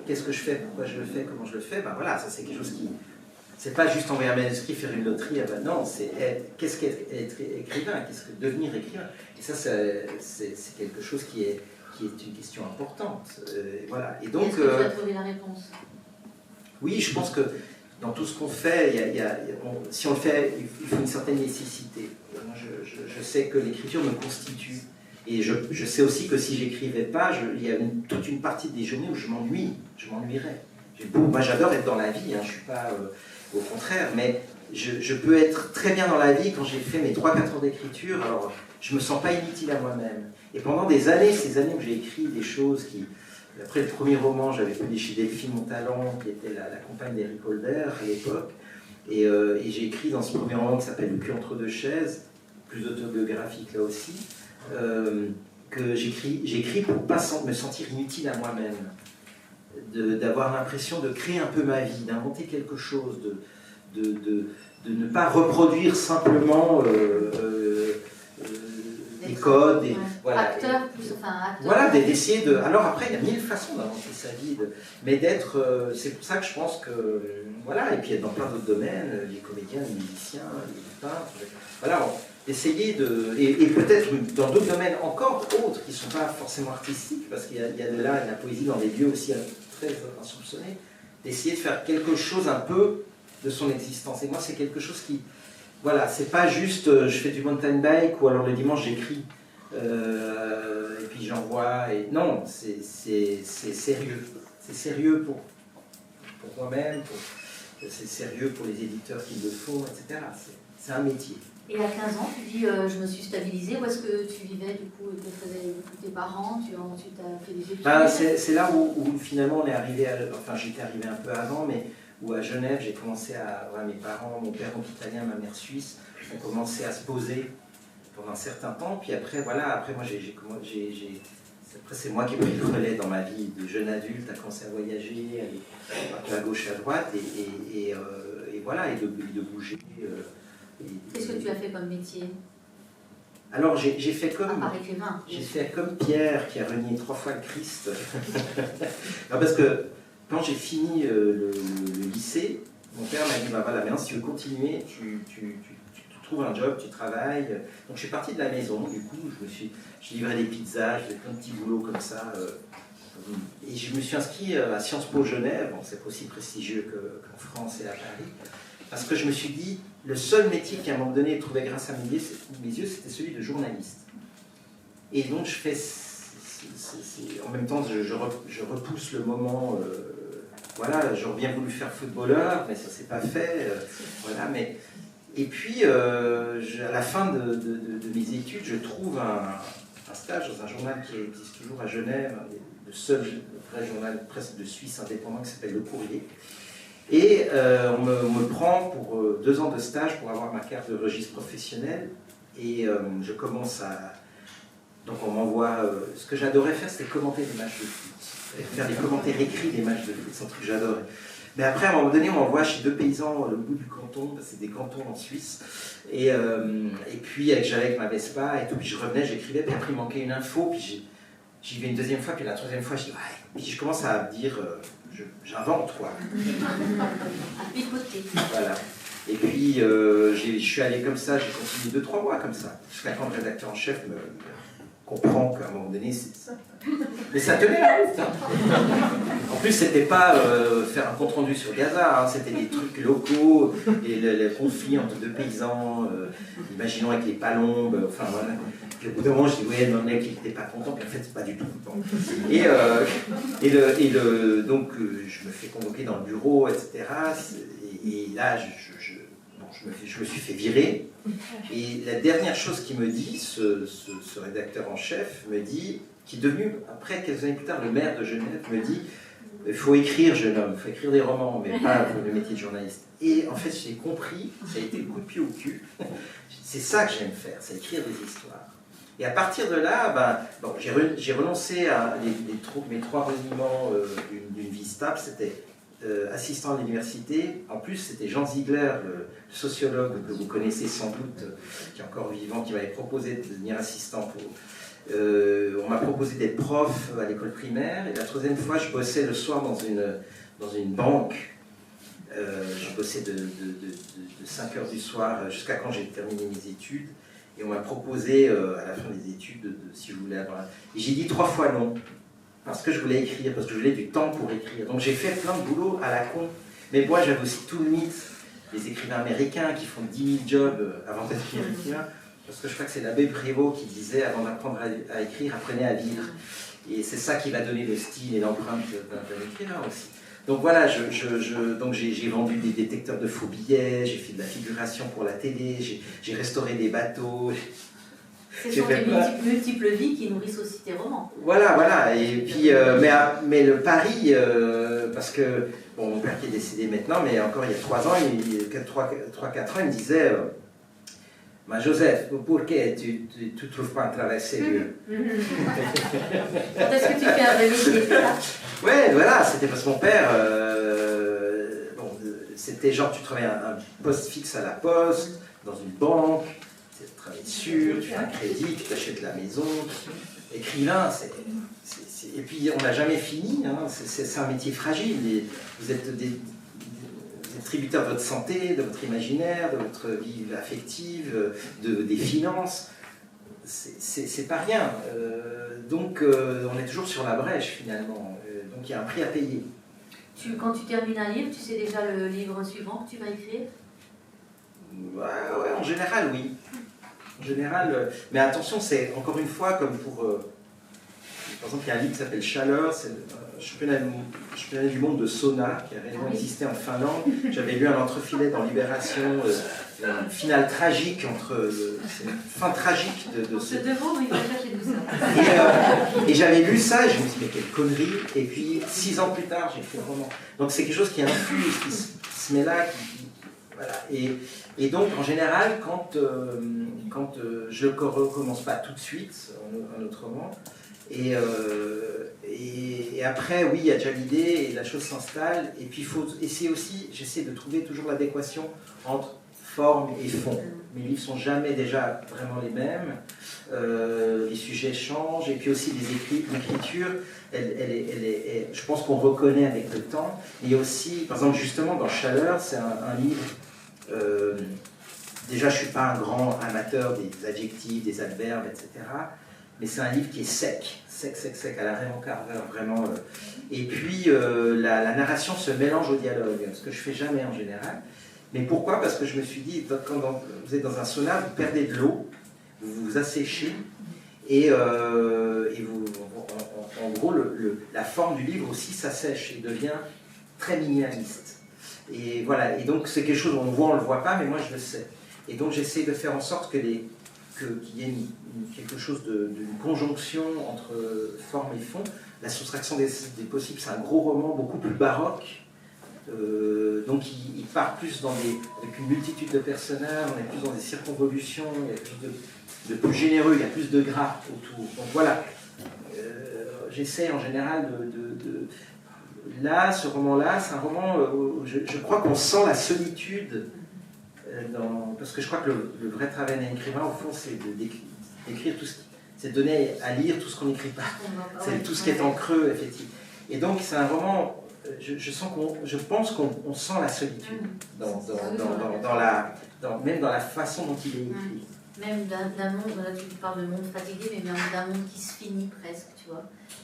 qu'est-ce que je fais, pourquoi je le fais, comment je le fais, ben voilà, ça c'est quelque chose qui... C'est pas juste envoyer un manuscrit, faire une loterie, ben non, c'est qu'est-ce qu'être écrivain, qu'est-ce que devenir écrivain. Et ça, c'est quelque chose qui est une question importante. Voilà. Et donc, est-ce que tu as trouvé la réponse? Oui, je pense que dans tout ce qu'on fait, si on le fait, il faut une certaine nécessité. Je sais que l'écriture me constitue. Et je sais aussi que si j'écrivais pas, il y a toute une partie des journées où je m'ennuierais. Moi j'adore être dans la vie, hein, je suis pas au contraire, mais je peux être très bien dans la vie quand j'ai fait mes 3-4 heures d'écriture, alors je me sens pas inutile à moi-même. Et pendant des années, ces années où j'ai écrit des choses qui... Après le premier roman, j'avais publié chez Delphine Montalent, qui était la compagne d'Eric Holder à l'époque, et j'ai écrit dans ce premier roman qui s'appelle Le cul entre deux chaises, plus autobiographique là aussi, que j'écris pour ne pas me sentir inutile à moi-même, d'avoir l'impression de créer un peu ma vie, d'inventer quelque chose, de ne pas reproduire simplement des codes, ouais. Voilà. Acteur plus, enfin acteur. Voilà, d'essayer de... Alors après, il y a 1000 façons d'inventer sa vie, mais d'être... c'est pour ça que je pense que... Voilà, et puis dans plein d'autres domaines, les comédiens, les musiciens, les peintres... Voilà, essayer de... Et peut-être dans d'autres domaines encore autres, qui ne sont pas forcément artistiques, parce qu'il y a de là de la poésie dans des lieux aussi très insoupçonnés, d'essayer de faire quelque chose un peu de son existence. Et moi, c'est quelque chose qui... Voilà, c'est pas juste je fais du mountain bike ou alors le dimanche j'écris et puis j'envoie. Non, c'est sérieux. C'est sérieux pour moi-même, c'est sérieux pour les éditeurs qui le font, etc. C'est un métier. Et à 15 ans, tu dis je me suis stabilisée. Où est-ce que tu vivais du coup? Tes parents, tu as fait des études? C'est là où finalement on est arrivé, enfin j'étais arrivé un peu avant, mais où à Genève j'ai commencé à... Mes parents, mon père donc italien, ma mère suisse, ont commencé à se poser pendant un certain temps. Puis après, voilà, après moi après c'est moi qui ai pris le relais dans ma vie de jeune adulte, à commencer à voyager, aller un peu à gauche et à droite, et voilà, et de bouger. Qu'est-ce que tu as fait comme métier? Alors j'ai fait comme... À part écrivain. J'ai fait comme Pierre qui a renié 3 fois le Christ. Non, parce que quand j'ai fini le lycée, mon père m'a dit bah voilà, maintenant si tu veux continuer, tu trouves un job, tu travailles. Donc je suis parti de la maison, du coup je livrais des pizzas, je faisais plein de petits boulots comme ça. Et je me suis inscrit à Sciences Po Genève, bon, c'est pas aussi prestigieux qu'en France et à Paris, parce que je me suis dit, le seul métier qui à un moment donné trouvait grâce à mes yeux, c'était celui de journaliste. Et donc je fais... en même temps, je repousse le moment... voilà, j'aurais bien voulu faire footballeur, mais ça s'est pas fait. Voilà, mais... Et puis, à la fin de mes études, je trouve un stage dans un journal qui existe toujours à Genève, le seul vrai journal presque de Suisse indépendant qui s'appelle Le Courrier. Et on me prend pour 2 ans de stage pour avoir ma carte de registre professionnel. Et je commence à... Donc on m'envoie... ce que j'adorais faire, c'était commenter des matchs de foot. Faire des commentaires écrits des matchs de foot, c'est un truc que j'adorais. Mais après, à un moment donné, on m'envoie chez 2 paysans au bout du canton, c'est des cantons en Suisse. Et puis j'allais avec ma Vespa, et tout, puis je revenais, j'écrivais, puis après il manquait une info, puis j'y vais une 2e fois, puis la 3e fois, je dis, ouais. Puis je commence à dire, j'invente, quoi. À picoter. Voilà. Et puis, je suis allé comme ça, j'ai continué 2-3 mois comme ça, jusqu'à quand le rédacteur en chef me comprend qu'à un moment donné, c'est ça. Mais ça tenait la route. Hein. En plus, c'était pas faire un compte-rendu sur Gaza, hein, c'était des trucs locaux, et les conflits entre 2 paysans, imaginons avec les palombes, enfin voilà. Puis au bout d'un moment, je dis, ouais, le mec, il n'était pas content, puis en fait, c'est pas du tout content. Donc, je me fais convoquer dans le bureau, etc. Et là, je me suis fait virer. Et la dernière chose qu'il me dit, ce rédacteur en chef, me dit, qui est devenu, après quelques années plus tard, le maire de Genève, me dit il faut écrire, jeune homme, il faut écrire des romans, mais pas le métier de journaliste. Et en fait, j'ai compris, ça a été le coup de pied au cul, c'est ça que j'aime faire, c'est écrire des histoires. Et à partir de là, j'ai renoncé à mes 3 reniements d'une vie stable, c'était assistant à l'université. En plus, c'était Jean Ziegler, le sociologue que vous connaissez sans doute, qui est encore vivant, qui m'avait proposé de devenir assistant pour... on m'a proposé d'être prof à l'école primaire, et la 3e fois, je bossais le soir dans une banque. Je bossais de 5h du soir jusqu'à quand j'ai terminé mes études, et on m'a proposé à la fin des études si je voulais avoir... Et j'ai dit 3 fois non, parce que je voulais écrire, parce que je voulais du temps pour écrire. Donc j'ai fait plein de boulot à la con, mais moi j'avais aussi tout le mythe des écrivains américains qui font 10 000 jobs avant d'être écrivain. Parce que je crois que c'est l'abbé Prévost qui disait, avant d'apprendre à écrire, apprenez à vivre. Et c'est ça qui va donner le style et l'empreinte d'un écrivain aussi. Donc voilà, donc j'ai vendu des détecteurs de faux billets, j'ai fait de la figuration pour la télé, j'ai restauré des bateaux. Ce sont des multiples vies qui nourrissent aussi tes romans. Voilà. Et puis, mais le pari, parce que, bon, mon père qui est décédé maintenant, mais encore il y a 3 ans, 3-4 ans, il me disait... Mais Joseph, pourquoi tu ne trouves pas un travail sérieux? Quand est-ce que tu fais un vrai métier? Ouais, voilà, c'était parce que mon père, c'était genre tu travailles un poste fixe à la poste, dans une banque, tu travailles sûr, tu fais un crédit, tu t'achètes la maison. Écrivain, et puis on n'a jamais fini, hein, c'est un métier fragile, vous êtes tributaire de votre santé, de votre imaginaire, de votre vie affective, des finances. C'est pas rien. Donc on est toujours sur la brèche finalement. Donc il y a un prix à payer. Quand tu termines un livre, tu sais déjà le livre suivant que tu vas écrire? Ouais, en général oui. En général, mais attention, c'est encore une fois comme pour... par exemple, il y a un livre qui s'appelle Chaleur, c'est le championnat du monde de sauna qui a réellement existé en Finlande. J'avais lu un entrefilet dans Libération, une finale tragique c'est une fin tragique de ce devant, il va chercher tout ça. Et j'avais lu ça et je me suis dit, mais quelle connerie. Et puis 6 ans plus tard, j'ai fait le roman. Donc c'est quelque chose qui infuse, qui se met là, voilà. Et donc, en général, quand je ne recommence pas tout de suite un autre roman, et après, oui, il y a déjà l'idée et la chose s'installe. Et puis, il faut essayer aussi, j'essaie de trouver toujours l'adéquation entre forme et fond. Mes livres ne sont jamais déjà vraiment les mêmes. Les sujets changent. Et puis aussi, l'écriture, je pense qu'on reconnaît avec le temps. Et il y a aussi, par exemple, justement, dans Chaleur, c'est un livre... déjà, je ne suis pas un grand amateur des adjectifs, des adverbes, etc. Mais c'est un livre qui est sec, à la Raymond Carver, vraiment. Et puis, la narration se mélange au dialogue, ce que je ne fais jamais en général. Mais pourquoi? Parce que je me suis dit, quand vous êtes dans un sauna, vous perdez de l'eau, vous vous asséchez, et vous, en gros, la forme du livre aussi s'assèche et devient très minimaliste. Et voilà, et donc c'est quelque chose qu'on voit, on ne le voit pas, mais moi je le sais. Et donc j'essaie de faire en sorte qu'il y ait quelque chose d'une conjonction entre forme et fond. La soustraction des possibles, c'est un gros roman beaucoup plus baroque. Donc il part plus avec une multitude de personnages, on est plus dans des circonvolutions, il y a quelque chose de plus généreux, il y a plus de gras autour. Donc voilà, j'essaie en général Là, ce roman-là, c'est un roman où je crois qu'on sent la solitude, parce que je crois que le vrai travail d'un écrivain, au fond, c'est d'écrire tout ce c'est de donner à lire tout ce qu'on n'écrit pas. C'est tout ce qui est en creux, effectivement. Et donc, c'est un roman, je pense qu'on sent la solitude, même dans la façon dont il est écrit. Même d'un monde, là tu parles de monde fatigué, mais même d'un monde qui se finit presque, tu vois,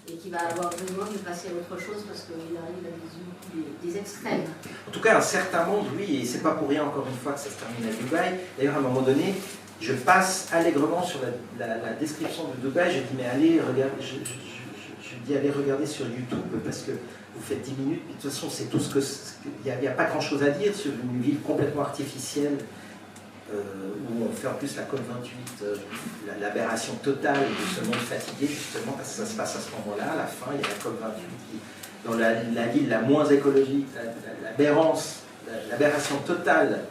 et qui va avoir besoin de passer à autre chose parce qu'il arrive à des extrêmes. En tout cas, un certain monde, oui, et c'est pas pour rien encore une fois que ça se termine à Dubaï. D'ailleurs, à un moment donné, je passe allègrement sur la description de Dubaï, je dis mais allez, regarder sur YouTube parce que vous faites 10 minutes, puis de toute façon c'est tout il n'y a pas grand chose à dire sur une ville complètement artificielle. où on fait en plus la COP28, l'aberration totale de ce monde fatigué, justement, parce que ça se passe à ce moment-là, à la fin, il y a la COP28 qui, dans la ville la moins écologique, l'aberration totale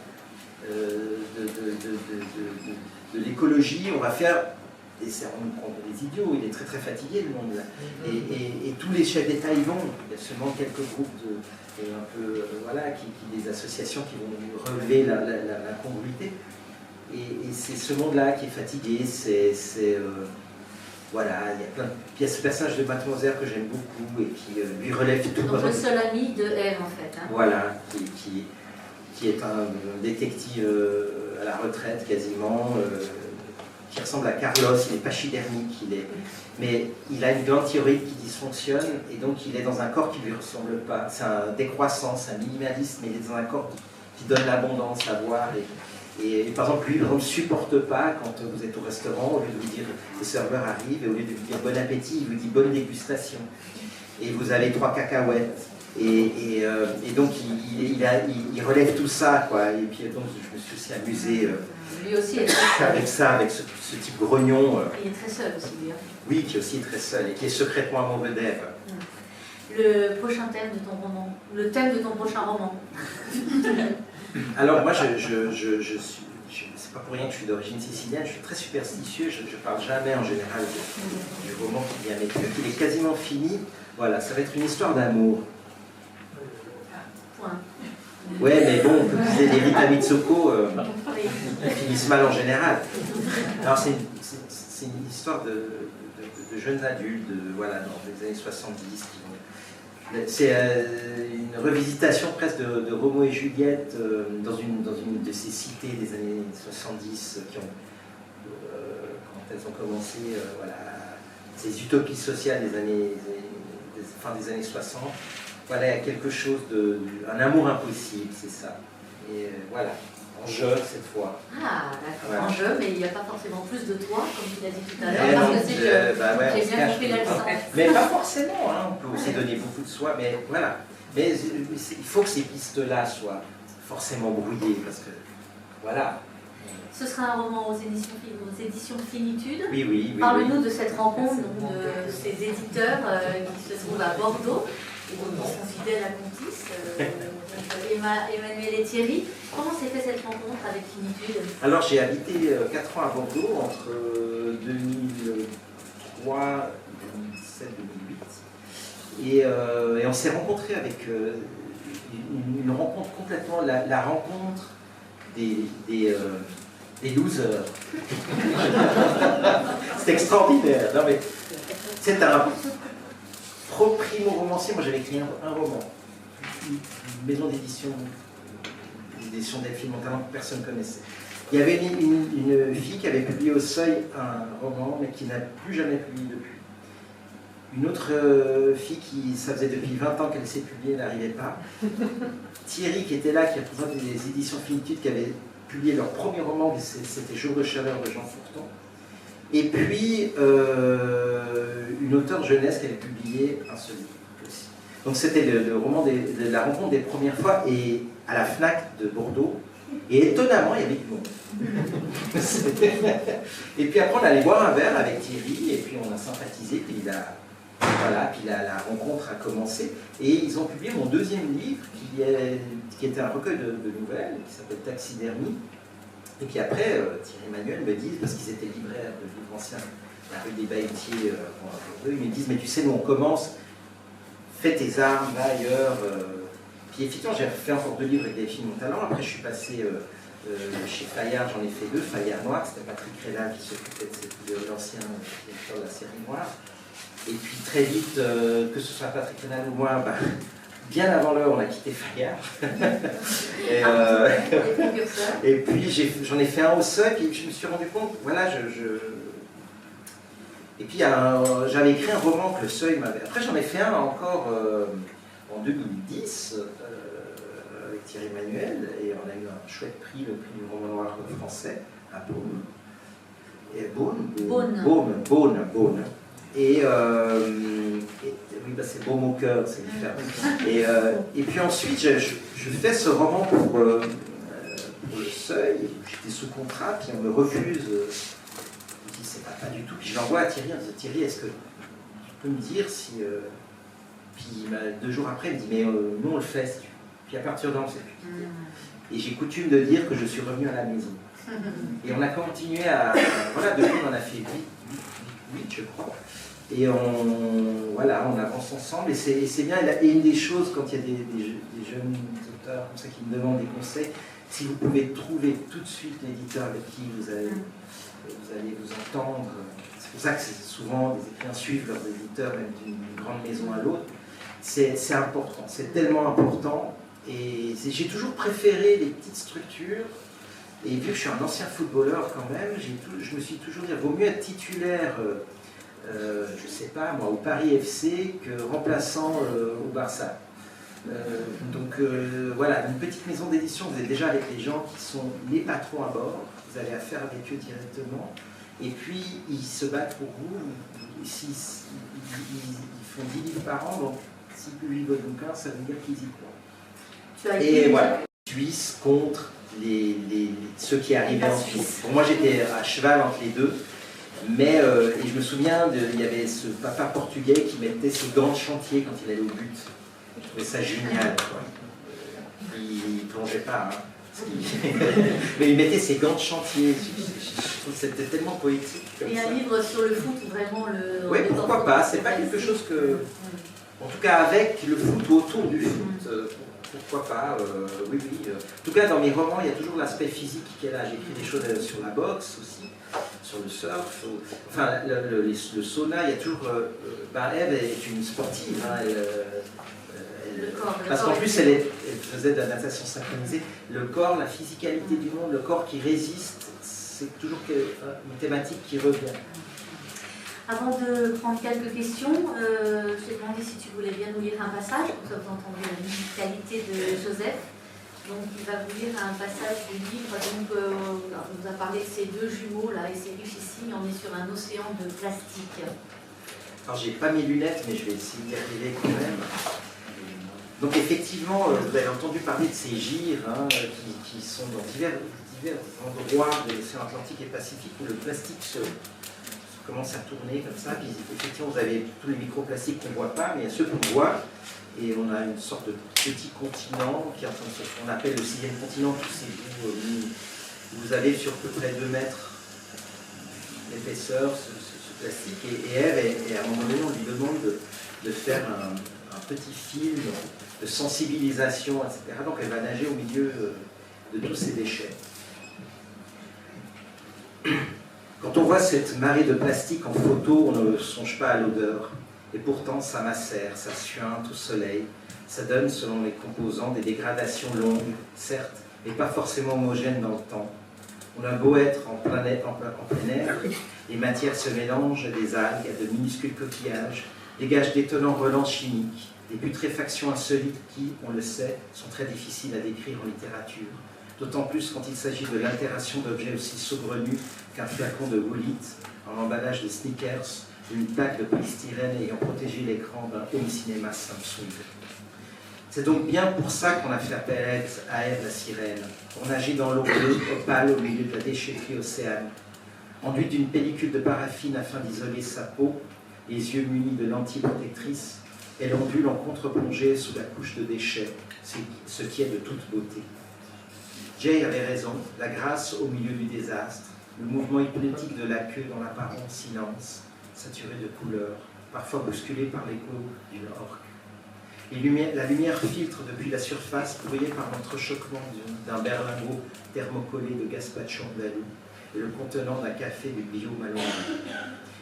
de l'écologie, on va faire, et on nous prend des idiots, il est très très fatigué le monde là, et tous les chefs d'État y vont, il y a seulement quelques groupes un peu, voilà, des associations qui vont relever la congruité, et c'est ce monde-là qui est fatigué, voilà, il y a plein de pièces, ce personnage de Matt Moser que j'aime beaucoup et qui lui relève tout. Donc le seul ami de Ève en fait. Hein. Voilà, qui est un détective à la retraite quasiment, qui ressemble à Carlos, il est pachydermique, mais il a une glande thyroïde qui dysfonctionne et donc il est dans un corps qui ne lui ressemble pas. C'est un décroissant, c'est un minimaliste, mais il est dans un corps qui donne l'abondance à voir. Et par exemple, lui, il ne supporte pas quand vous êtes au restaurant, au lieu de vous dire le serveur arrive, et au lieu de vous dire bon appétit, il vous dit bonne dégustation. Et vous avez 3 cacahuètes. Et donc il relève tout ça, quoi. Et puis donc je me suis aussi amusé lui aussi est très seul. avec ça, avec ce type grognon. Il est très seul aussi, lui. Hein. Oui, qui aussi est très seul et qui est secrètement amoureux d'Ève. Le prochain thème de ton roman, le thème de ton prochain roman. Alors moi, c'est pas pour rien que je suis d'origine sicilienne, je suis très superstitieux, je parle jamais en général du roman qui vient à mes yeux, qu'il est quasiment fini. Voilà, ça va être une histoire d'amour. Point. Ouais, mais bon, comme disait Rita Mitsuko, ils finissent mal en général. Alors c'est une histoire de jeunes adultes, voilà, dans les années 70. C'est une revisitation presque de Roméo et Juliette dans une de ces cités des années 70 quand elles ont commencé, voilà, ces utopies sociales fin des années 60. Voilà, il y a quelque chose un amour impossible, c'est ça. Et voilà, en jeu cette fois. Ah, d'accord, voilà. En jeu, mais il n'y a pas forcément plus de toi, comme tu l'as dit tout à l'heure, parce que c'est que j'ai bien compris l'accent. Mais pas forcément, hein, on peut aussi donner beaucoup de soi, mais voilà. Mais il faut que ces pistes-là soient forcément brouillées, parce que, voilà. Ce sera un roman aux éditions Finitude. Oui. Parle-nous de cette rencontre donc, de ces éditeurs qui se trouvent à Bordeaux. Et donc ils sont fidèles à Contis, Emmanuel et Thierry. Comment s'est fait cette rencontre avec Finitude? Alors j'ai habité 4 ans à Bordeaux entre 2003, 2007, 2008. Et on s'est rencontrés avec une rencontre complètement, la rencontre des losers. C'est extraordinaire. Non, mais c'est un primo-romancier. Moi j'avais écrit un roman, une maison d'édition Delphine Montalon que personne ne connaissait. Il y avait une fille qui avait publié au Seuil un roman, mais qui n'a plus jamais publié depuis. Une autre fille qui, ça faisait depuis 20 ans qu'elle s'est publiée, n'arrivait pas. Thierry qui était là, qui représente les éditions Finitude, qui avait publié leur premier roman, c'était Jour de chaleur de Jean Fourton. Et puis une auteure jeunesse qui avait publié un seul livre aussi. Donc c'était le roman de la rencontre des premières fois, et à la FNAC de Bordeaux. Et étonnamment, il y avait du monde. Et puis après, on allait boire un verre avec Thierry, et puis on a sympathisé, puis la rencontre a commencé. Et ils ont publié mon deuxième livre, qui était un recueil de nouvelles, qui s'appelle Taxidermie. Et puis après, Thierry et Emmanuel me disent, parce qu'ils étaient libraires de livres anciens, la rue des Baïtiers, ils me disent, mais tu sais, nous on commence, fais tes armes, va ailleurs. Puis effectivement, j'ai fait encore 2 livres avec Delphine Montalon. Après, je suis passé chez Fayard, j'en ai fait 2, Fayard Noir, c'était Patrick Rénal qui s'occupait de l'ancien directeur de la série Noire. Et puis très vite, que ce soit Patrick Rénal ou moi, bien avant l'heure, on a quitté Fayard. Et puis j'en ai fait un au Seuil, puis je me suis rendu compte, voilà, et puis j'avais écrit un roman que le Seuil m'avait... Après j'en ai fait un encore en 2010, avec Thierry Emmanuel, et on a eu un chouette prix, le prix du roman noir français, à Beaune. Beaune. Et oui, c'est Baume au cœur, c'est différent. Et puis ensuite, je fais ce roman pour pour le seuil, j'étais sous contrat, puis on me refuse. Je me dis, c'est pas du tout. Puis je l'envoie à Thierry, en disant, Thierry, est-ce que tu peux me dire si. Puis 2 jours après, il me dit, mais nous on le fait. Si tu... Puis à partir de là, on ne sait plus. Et j'ai coutume de dire que je suis revenu à la maison. Et on a continué à. Voilà, depuis on en a fait 8 je crois. Et on avance ensemble. Et c'est bien. Et une des choses, quand il y a des jeunes auteurs comme ça qui me demandent des conseils, si vous pouvez trouver tout de suite l'éditeur avec qui vous allez vous entendre. C'est pour ça que souvent les écrivains suivent leurs éditeurs, même d'une grande maison à l'autre. C'est important, c'est tellement important. Et j'ai toujours préféré les petites structures. Et vu que je suis un ancien footballeur quand même, je me suis toujours dit, il vaut mieux être titulaire, je sais pas moi, au Paris FC que remplaçant au Barça. Voilà, une petite maison d'édition, vous êtes déjà avec les gens qui sont les patrons à bord, vous avez affaire avec eux directement, et puis ils se battent pour vous, ils font 10 livres par an, donc s'ils publient votre bouquin, ça veut dire qu'ils y croient. Et voilà, Suisse contre ceux qui arrivaient en Suisse. Pour moi, j'étais à cheval entre les deux. Mais et je me souviens, il y avait ce papa portugais qui mettait ses gants de chantier quand il allait au but. Je trouvais ça génial. Il ne plongeait pas. Hein. Mais il mettait ses gants de chantier. Je trouve que c'était tellement poétique. Et un livre sur le foot, vraiment le. Oui, pourquoi pas. C'est pas quelque chose que. En tout cas, avec le foot ou autour du foot. Pourquoi pas, oui. En tout cas, dans mes romans, il y a toujours l'aspect physique qui est là. J'écris des choses sur la boxe aussi, sur le surf, enfin, le sauna. Il y a toujours. Ève est une sportive. Hein, parce qu'en plus, elle faisait de la natation synchronisée. Le corps, la physicalité du monde, le corps qui résiste, c'est toujours une thématique qui revient. Avant de prendre quelques questions, je t'ai demandé si tu voulais bien nous lire un passage, comme ça vous entendez la musicalité de Joseph. Donc il va vous lire un passage du livre, donc on nous a parlé de ces 2 jumeaux là, et c'est richissime, on est sur un océan de plastique. Alors j'ai pas mes lunettes, mais je vais essayer d'y arriver quand même. Donc effectivement, vous avez entendu parler de ces gyres hein, qui sont dans divers endroits de l'océan Atlantique et Pacifique où le plastique commence à tourner comme ça, puis effectivement vous avez tous les microplastiques qu'on ne voit pas, mais il y a ceux qu'on voit, et on a une sorte de petit continent qui est en train de on appelle le 6e continent, tous ces bouts, vous avez sur à peu près 2 mètres d'épaisseur ce plastique, et Ève, et à un moment donné on lui demande de faire un petit film de sensibilisation, etc. Donc elle va nager au milieu de tous ces déchets. Quand on voit cette marée de plastique en photo, on ne songe pas à l'odeur. Et pourtant, ça macère, ça suinte au soleil. Ça donne, selon les composants, des dégradations longues, certes, mais pas forcément homogènes dans le temps. On a beau être en plein air, les matières se mélangent à des algues, à de minuscules coquillages, dégagent d'étonnants relents chimiques, des putréfactions insolites qui, on le sait, sont très difficiles à décrire en littérature. D'autant plus quand il s'agit de l'altération d'objets aussi saugrenus qu'un flacon de Woolite, un emballage de Snickers, une plaque de polystyrène ayant protégé l'écran d'un home cinéma Samsung. C'est donc bien pour ça qu'on a fait appel à Ève la sirène, pour nager dans l'eau bleue, opale au milieu de la déchetterie océane, enduite d'une pellicule de paraffine afin d'isoler sa peau, les yeux munis de lentilles protectrices, elle ondule en contre-plongée sous la couche de déchets, ce qui est de toute beauté. Jay avait raison, la grâce au milieu du désastre, le mouvement hypnotique de la queue dans l'apparent silence, saturé de couleurs, parfois bousculé par l'écho d'une orque. La lumière filtre depuis la surface, brouillée par l'entrechoquement d'un berlingot thermocollé de gazpacho andalou et le contenant d'un café de bio malonga.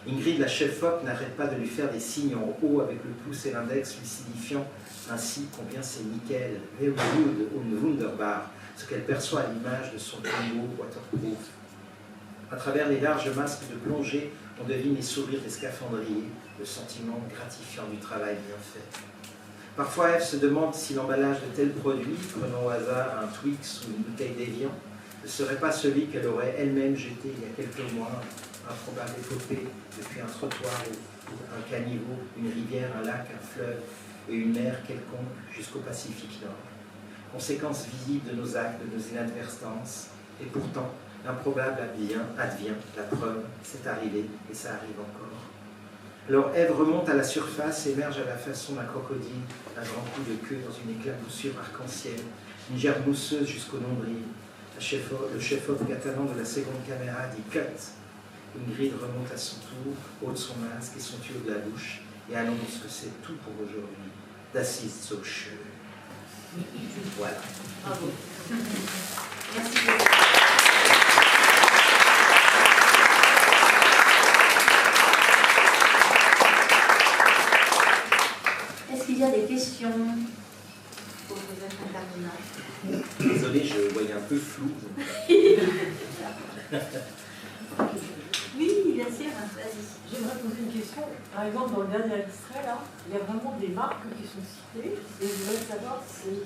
Ingrid, la chef-op, n'arrête pas de lui faire des signes en haut avec le pouce et l'index, lui signifiant ainsi combien c'est nickel, very good und wunderbar, ce qu'elle perçoit à l'image de son combo waterproof. À travers les larges masques de plongée, on devine les sourires des scaphandriers, le sentiment gratifiant du travail bien fait. Parfois, elle se demande si l'emballage de tels produits, prenant au hasard un Twix ou une bouteille d'Évian, ne serait pas celui qu'elle aurait elle-même jeté il y a quelques mois, improbable épopée, depuis un trottoir ou un caniveau, une rivière, un lac, un fleuve et une mer quelconque jusqu'au Pacifique Nord. conséquence visible de nos actes, de nos inadvertances, et pourtant, l'improbable advient, la preuve, c'est arrivé, et ça arrive encore. Alors Ève remonte à la surface, émerge à la façon d'un crocodile, un grand coup de queue dans une éclaboussure arc-en-ciel, une gerbe mousseuse jusqu'au nombril. Le chef-op catalan de la seconde caméra dit « cut ». Ingrid remonte à son tour, ôte son masque et son tuyau de la bouche, et annonce que c'est tout pour aujourd'hui. Das ist so schön. Voilà. Bravo. Merci beaucoup. Est-ce qu'il y a des questions pour Joseph Intervenant? Désolé, je voyais un peu flou. Oui, bien sûr, vas-y. J'aimerais poser une question. Par exemple, dans le dernier extrait, là, il y a vraiment des marques qui sont citées. Et je voudrais savoir si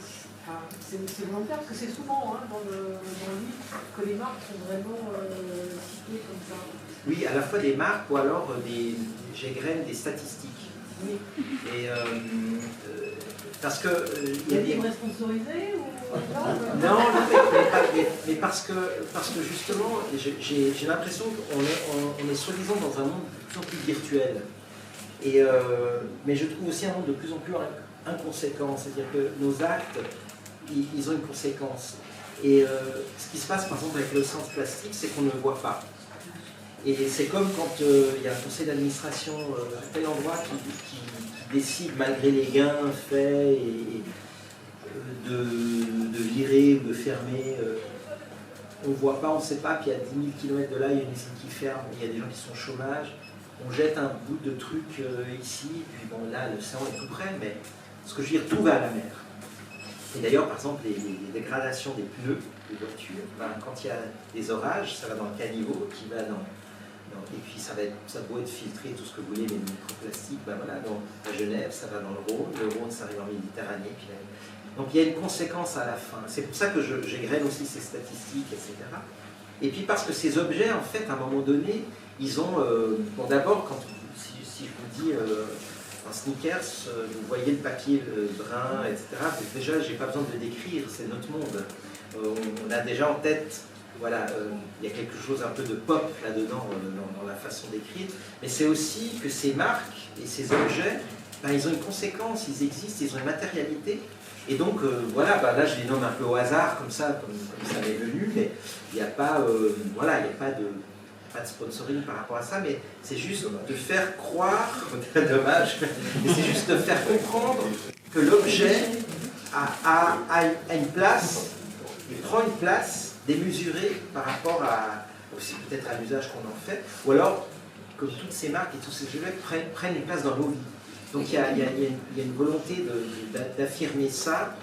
c'est volontaire, parce que c'est souvent dans le livre que les marques sont vraiment citées comme ça. Oui, à la fois des marques ou alors j'égrène des statistiques. Oui. Et parce que il y a des livres sponsorisés ou non, mais parce que justement, j'ai l'impression qu'on est soi-disant dans un monde de plus en plus virtuel. Mais je trouve aussi un monde de plus en plus inconséquent. C'est-à-dire que nos actes, ils ont une conséquence. Et ce qui se passe par exemple avec le sens plastique, c'est qu'on ne le voit pas. Et c'est comme quand il y a un conseil d'administration à tel endroit qui décide, malgré les gains faits, de virer ou de fermer. On ne voit pas, on ne sait pas, puis il y a 10 000 km de là, il y a une usine qui ferme, il y a des gens qui sont au chômage. On jette un bout de truc ici, puis bon là, l'océan est tout près, mais ce que je veux dire, tout va à la mer. Et d'ailleurs, par exemple, les dégradations des pneus des voitures, quand il y a des orages, ça va dans le caniveau qui va et puis ça doit être filtré, tout ce que vous voulez, les microplastiques, voilà, donc à Genève, ça va dans le Rhône, ça arrive en Méditerranée. Puis donc il y a une conséquence à la fin. C'est pour ça que j'égrène aussi ces statistiques, etc. Et puis parce que ces objets, en fait, à un moment donné, ils ont... bon, d'abord, si je vous dis un sneakers, vous voyez le papier brun, etc. Déjà, je n'ai pas besoin de le décrire, c'est notre monde. On a déjà en tête... Voilà, il y a quelque chose un peu de pop là-dedans dans la façon d'écrire, mais c'est aussi que ces marques et ces objets, ils ont une conséquence, ils existent, ils ont une matérialité, et donc voilà, là je les nomme un peu au hasard, comme ça m'est venu, mais il n'y a pas, voilà, il n'y a pas de sponsoring par rapport à ça, mais c'est juste de faire croire, dommage, mais c'est juste de faire comprendre que l'objet a une place, il prend une place démesuré par rapport à aussi peut-être à l'usage qu'on en fait, ou alors que toutes ces marques et tous ces jeux prennent une place dans nos vies. Donc il y a une volonté d'affirmer ça.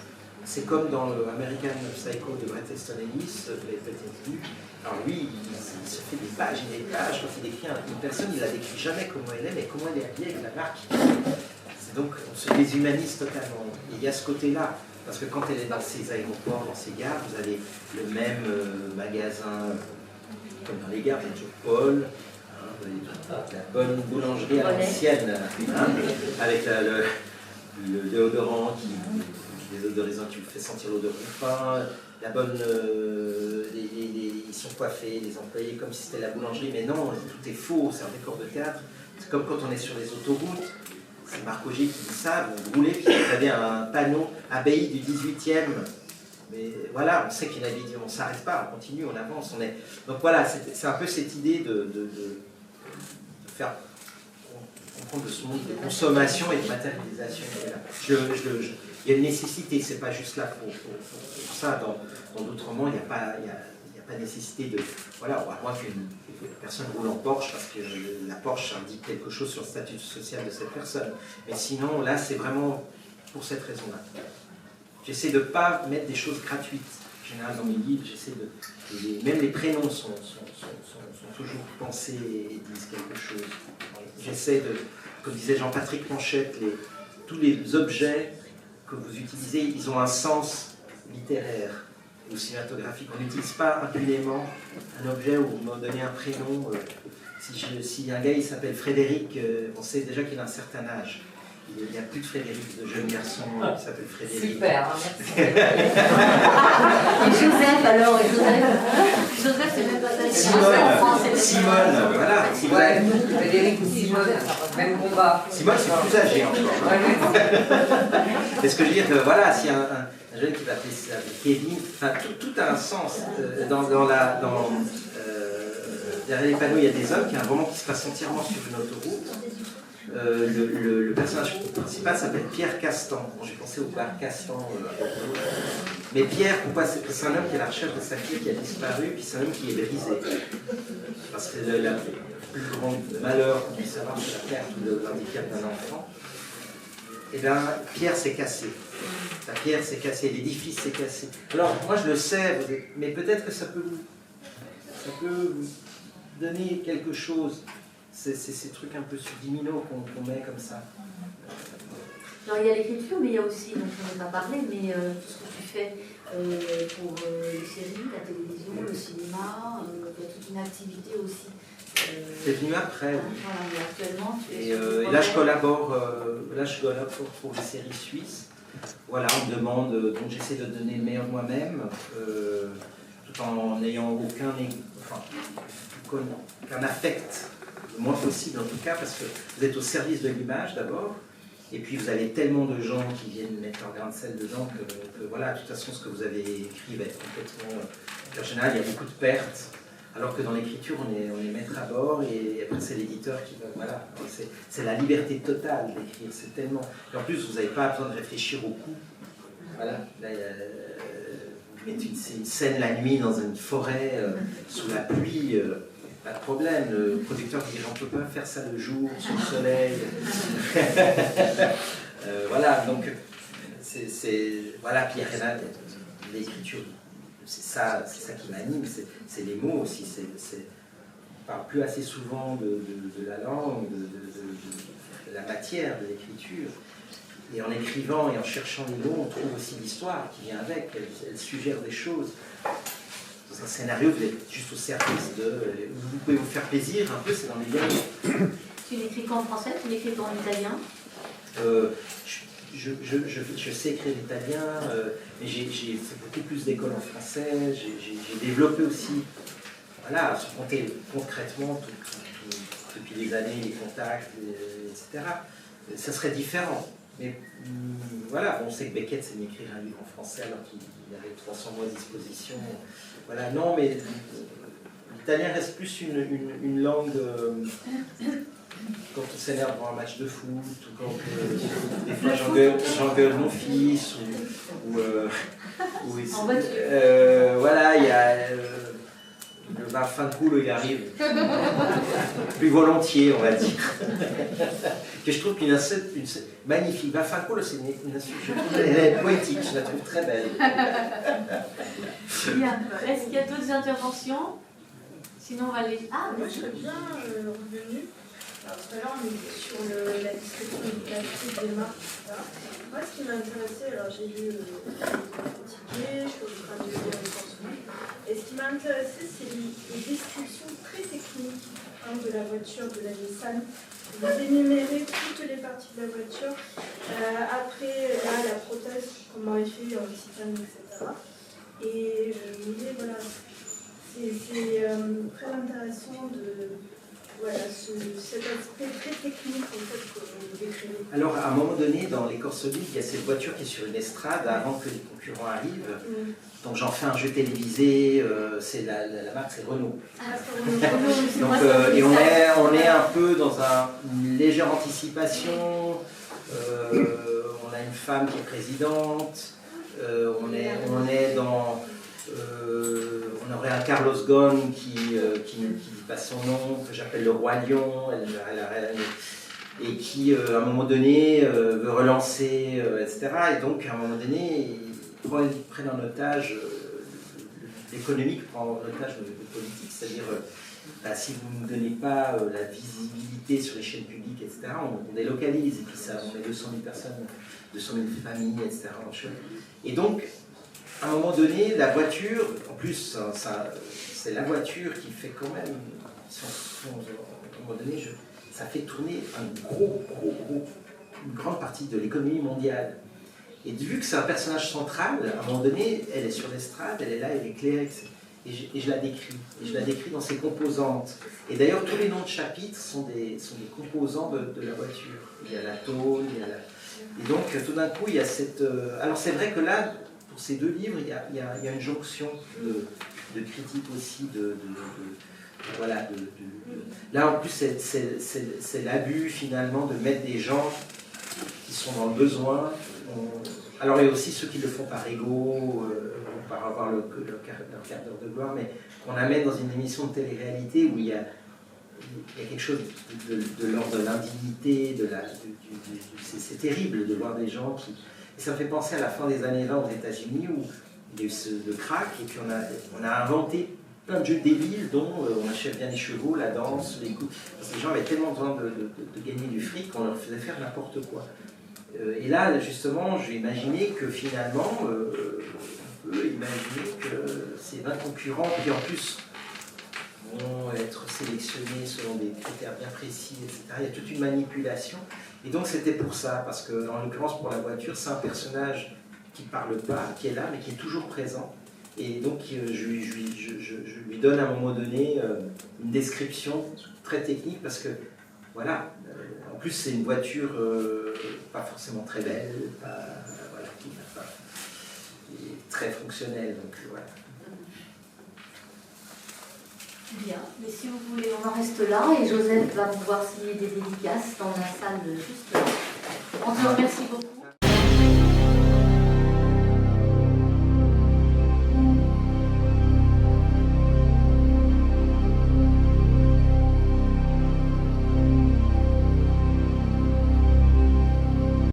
C'est comme dans le American Psycho de Bret Easton Ellis, vous l'avez peut-être lu. Alors lui, il se fait des pages et des pages quand il décrit une personne, il ne la décrit jamais comment elle est, mais comment elle est habillée avec la marque. Donc on se déshumanise totalement. Et il y a ce côté-là. Parce que quand elle est dans ces aéroports, dans ces gares, vous avez le même magasin, comme dans les gares, vous avez toujours Paul, la bonne boulangerie à l'ancienne, avec le déodorant, désodorisant qui vous fait sentir l'odeur du pain, la bonne, ils sont coiffés, les employés, comme si c'était la boulangerie, mais non, tout est faux, c'est un décor de théâtre. C'est comme quand on est sur les autoroutes. C'est Marc Auger qui dit ça, vous roulez, puis vous avez un panneau abbaye du 18e. Mais voilà, on sait qu'il y a une abbaye, on ne s'arrête pas, on continue, on avance. Donc voilà, c'est un peu cette idée de faire comprendre ce monde de consommation et de matérialisation. Il y a une nécessité, c'est pas juste là pour ça. Dans d'autres mondes, il n'y a pas nécessité de... Voilà, à moins qu'une personne roule en Porsche parce que la Porsche indique quelque chose sur le statut social de cette personne. Mais sinon, là, c'est vraiment pour cette raison-là. J'essaie de ne pas mettre des choses gratuites. En général, dans mes livres, j'essaie de... Même les prénoms sont toujours pensés et disent quelque chose. J'essaie de... Comme disait Jean-Patrick Manchette, tous les objets que vous utilisez, ils ont un sens littéraire ou cinématographique. On n'utilise pas impunément un objet où on m'a donné un prénom. Si un gars il s'appelle Frédéric, on sait déjà qu'il a un certain âge. Il n'y a plus de Frédéric, de jeune garçon qui s'appelle Frédéric. Super, merci. Et Joseph alors, et Joseph c'est même pas ça. Simone, voilà. Ouais, Frédéric ou Simone, même combat. Simone, c'est plus âgé encore. C'est ce que je veux dire, que voilà, s'il y a un jeune qui va appeler ça Kevin, enfin, tout a un sens. Derrière les panneaux, il y a des hommes, qui a un roman qui se passe entièrement sur une autoroute. Le personnage principal s'appelle Pierre Castan. Bon, j'ai pensé au bar Castan. Mais Pierre, pourquoi c'est un homme qui est à la recherche de sa fille qui a disparu, puis c'est un homme qui est brisé. Parce que le plus grand malheur qu'on puisse avoir, c'est la perte ou l'handicap d'un enfant. Et bien, Pierre s'est cassé. La pierre s'est cassée, l'édifice s'est cassé. Alors, moi je le sais, mais peut-être que ça peut vous donner quelque chose. C'est ces trucs un peu subliminaux qu'on met comme ça. Alors il y a l'écriture, mais il y a aussi, donc on n'en a pas parlé, mais tout ce que tu fais pour les séries, la télévision, le cinéma, il y a toute une activité aussi. C'est venu après, oui. Voilà, mais actuellement, Et là je collabore pour les séries suisses. Voilà, on me demande, donc j'essaie de donner le meilleur de moi-même, tout en n'ayant aucun affect, le moins possible en tout cas, parce que vous êtes au service de l'image d'abord, et puis vous avez tellement de gens qui viennent mettre leur grain de sel dedans que voilà, de toute façon ce que vous avez écrit va être complètement... En général, il y a beaucoup de pertes, alors que dans l'écriture, on est maître à bord, et après c'est l'éditeur qui va... Voilà, c'est la liberté totale d'écrire, c'est tellement... Et en plus, vous n'avez pas besoin de réfléchir au coup. Voilà, là, vous mettez une scène la nuit dans une forêt, sous la pluie... Pas de problème, le producteur dirait on ne peut pas faire ça le jour, sous le soleil. Voilà, donc voilà, puis l'écriture, c'est ça qui m'anime, c'est les mots aussi. On parle plus assez souvent de la langue, de la matière de l'écriture. Et en écrivant et en cherchant les mots, on trouve aussi l'histoire qui vient avec, elle suggère des choses. Dans un scénario, vous êtes juste au service de... Vous pouvez vous faire plaisir, un peu, c'est dans les liens. Tu n'écris qu'en français, tu n'écris qu'en italien? Je sais écrire l'italien, mais j'ai fait beaucoup plus d'écoles en français, j'ai développé aussi, voilà, sans compter concrètement, depuis les années, les contacts, etc. Ça serait différent. Mais voilà, on sait que Beckett sait écrire un livre en français alors qu'il avait 300 mots à disposition. Voilà, non, mais l'italien reste plus une langue quand on s'énerve devant un match de foot, ou quand des fois j'engueule mon fils, en voiture. Voilà, il y a le Vaffanculo, il arrive plus volontiers, on va dire. Que je trouve qu'une magnifique. Vaffanculo, c'est une insulte, je trouve elle est poétique, je la trouve très belle. Bien. Est-ce qu'il y a d'autres interventions? Sinon, on va les... Ah, moi, je serais bien revenue. Alors, tout à l'heure, on était sur la description du plastique, des marques, etc. Moi, ce qui m'a intéressé, alors j'ai lu Fatigué, je suis en train de lire les Corsements. Et ce qui m'a intéressé, c'est les descriptions très techniques de la voiture, de la Nissan. Vous énumérez toutes les parties de la voiture. Après, là, la prothèse, comment elle fait, en titane, etc. Et je me disais, voilà, c'est très intéressant de... Voilà, cet aspect très technique en fait, que vous décrivez. Alors, à un moment donné, dans les Corses Vives, il y a cette voiture qui est sur une estrade avant que les concurrents arrivent. Donc, j'en fais un jeu télévisé, c'est la marque, c'est Renault. Ah, c'est Renault. Donc, et on est un peu dans une légère anticipation. On a une femme qui est présidente. On est dans... on aurait un Carlos Ghosn qui dit pas son nom, que j'appelle le roi lion, et qui à un moment donné veut relancer, etc. Et donc à un moment donné, ils prennent en otage l'économique, prend en otage le politique, c'est-à-dire si vous ne donnez pas la visibilité sur les chaînes publiques, etc., on délocalise, et puis ça, on met 200 000 personnes, 200 000 familles, etc. Et donc, à un moment donné, la voiture, en plus, c'est la voiture qui fait quand même, à un moment donné, ça fait tourner un gros une grande partie de l'économie mondiale. Et vu que c'est un personnage central, à un moment donné, elle est sur l'estrade, elle est là, elle est claire, et je la décris. Et je la décris dans ses composantes. Et d'ailleurs, tous les noms de chapitres sont des composants de la voiture. Il y a la tôle, il y a la... Et donc, tout d'un coup, il y a cette... Alors, c'est vrai que là, pour ces deux livres, il y a une jonction de critique aussi, voilà, là, en plus, c'est l'abus, finalement, de mettre des gens qui sont dans le besoin. Alors, il y a aussi ceux qui le font par ego, par avoir leur quart d'heure de gloire, mais qu'on amène dans une émission de télé-réalité où il y a quelque chose de l'ordre de l'indignité, c'est terrible de voir des gens qui... Et ça me fait penser à la fin des années 20 aux États-Unis où il y a eu le crack, et puis on a inventé plein de jeux débiles dont on achète bien les chevaux, la danse, les coups. Parce que les gens avaient tellement besoin de gagner du fric qu'on leur faisait faire n'importe quoi. Et là, justement, j'ai imaginé que finalement, on peut imaginer que ces 20 concurrents, qui en plus vont être sélectionnés selon des critères bien précis, etc. Il y a toute une manipulation. Et donc c'était pour ça, parce que en l'occurrence pour la voiture, c'est un personnage qui ne parle pas, qui est là, mais qui est toujours présent. Et donc je lui donne à un moment donné une description très technique, parce que voilà, en plus c'est une voiture pas forcément très belle, voilà, qui est très fonctionnelle, donc voilà. Bien, mais si vous voulez, on en reste là et Joseph va pouvoir signer des dédicaces dans la salle juste là. On te remercie beaucoup.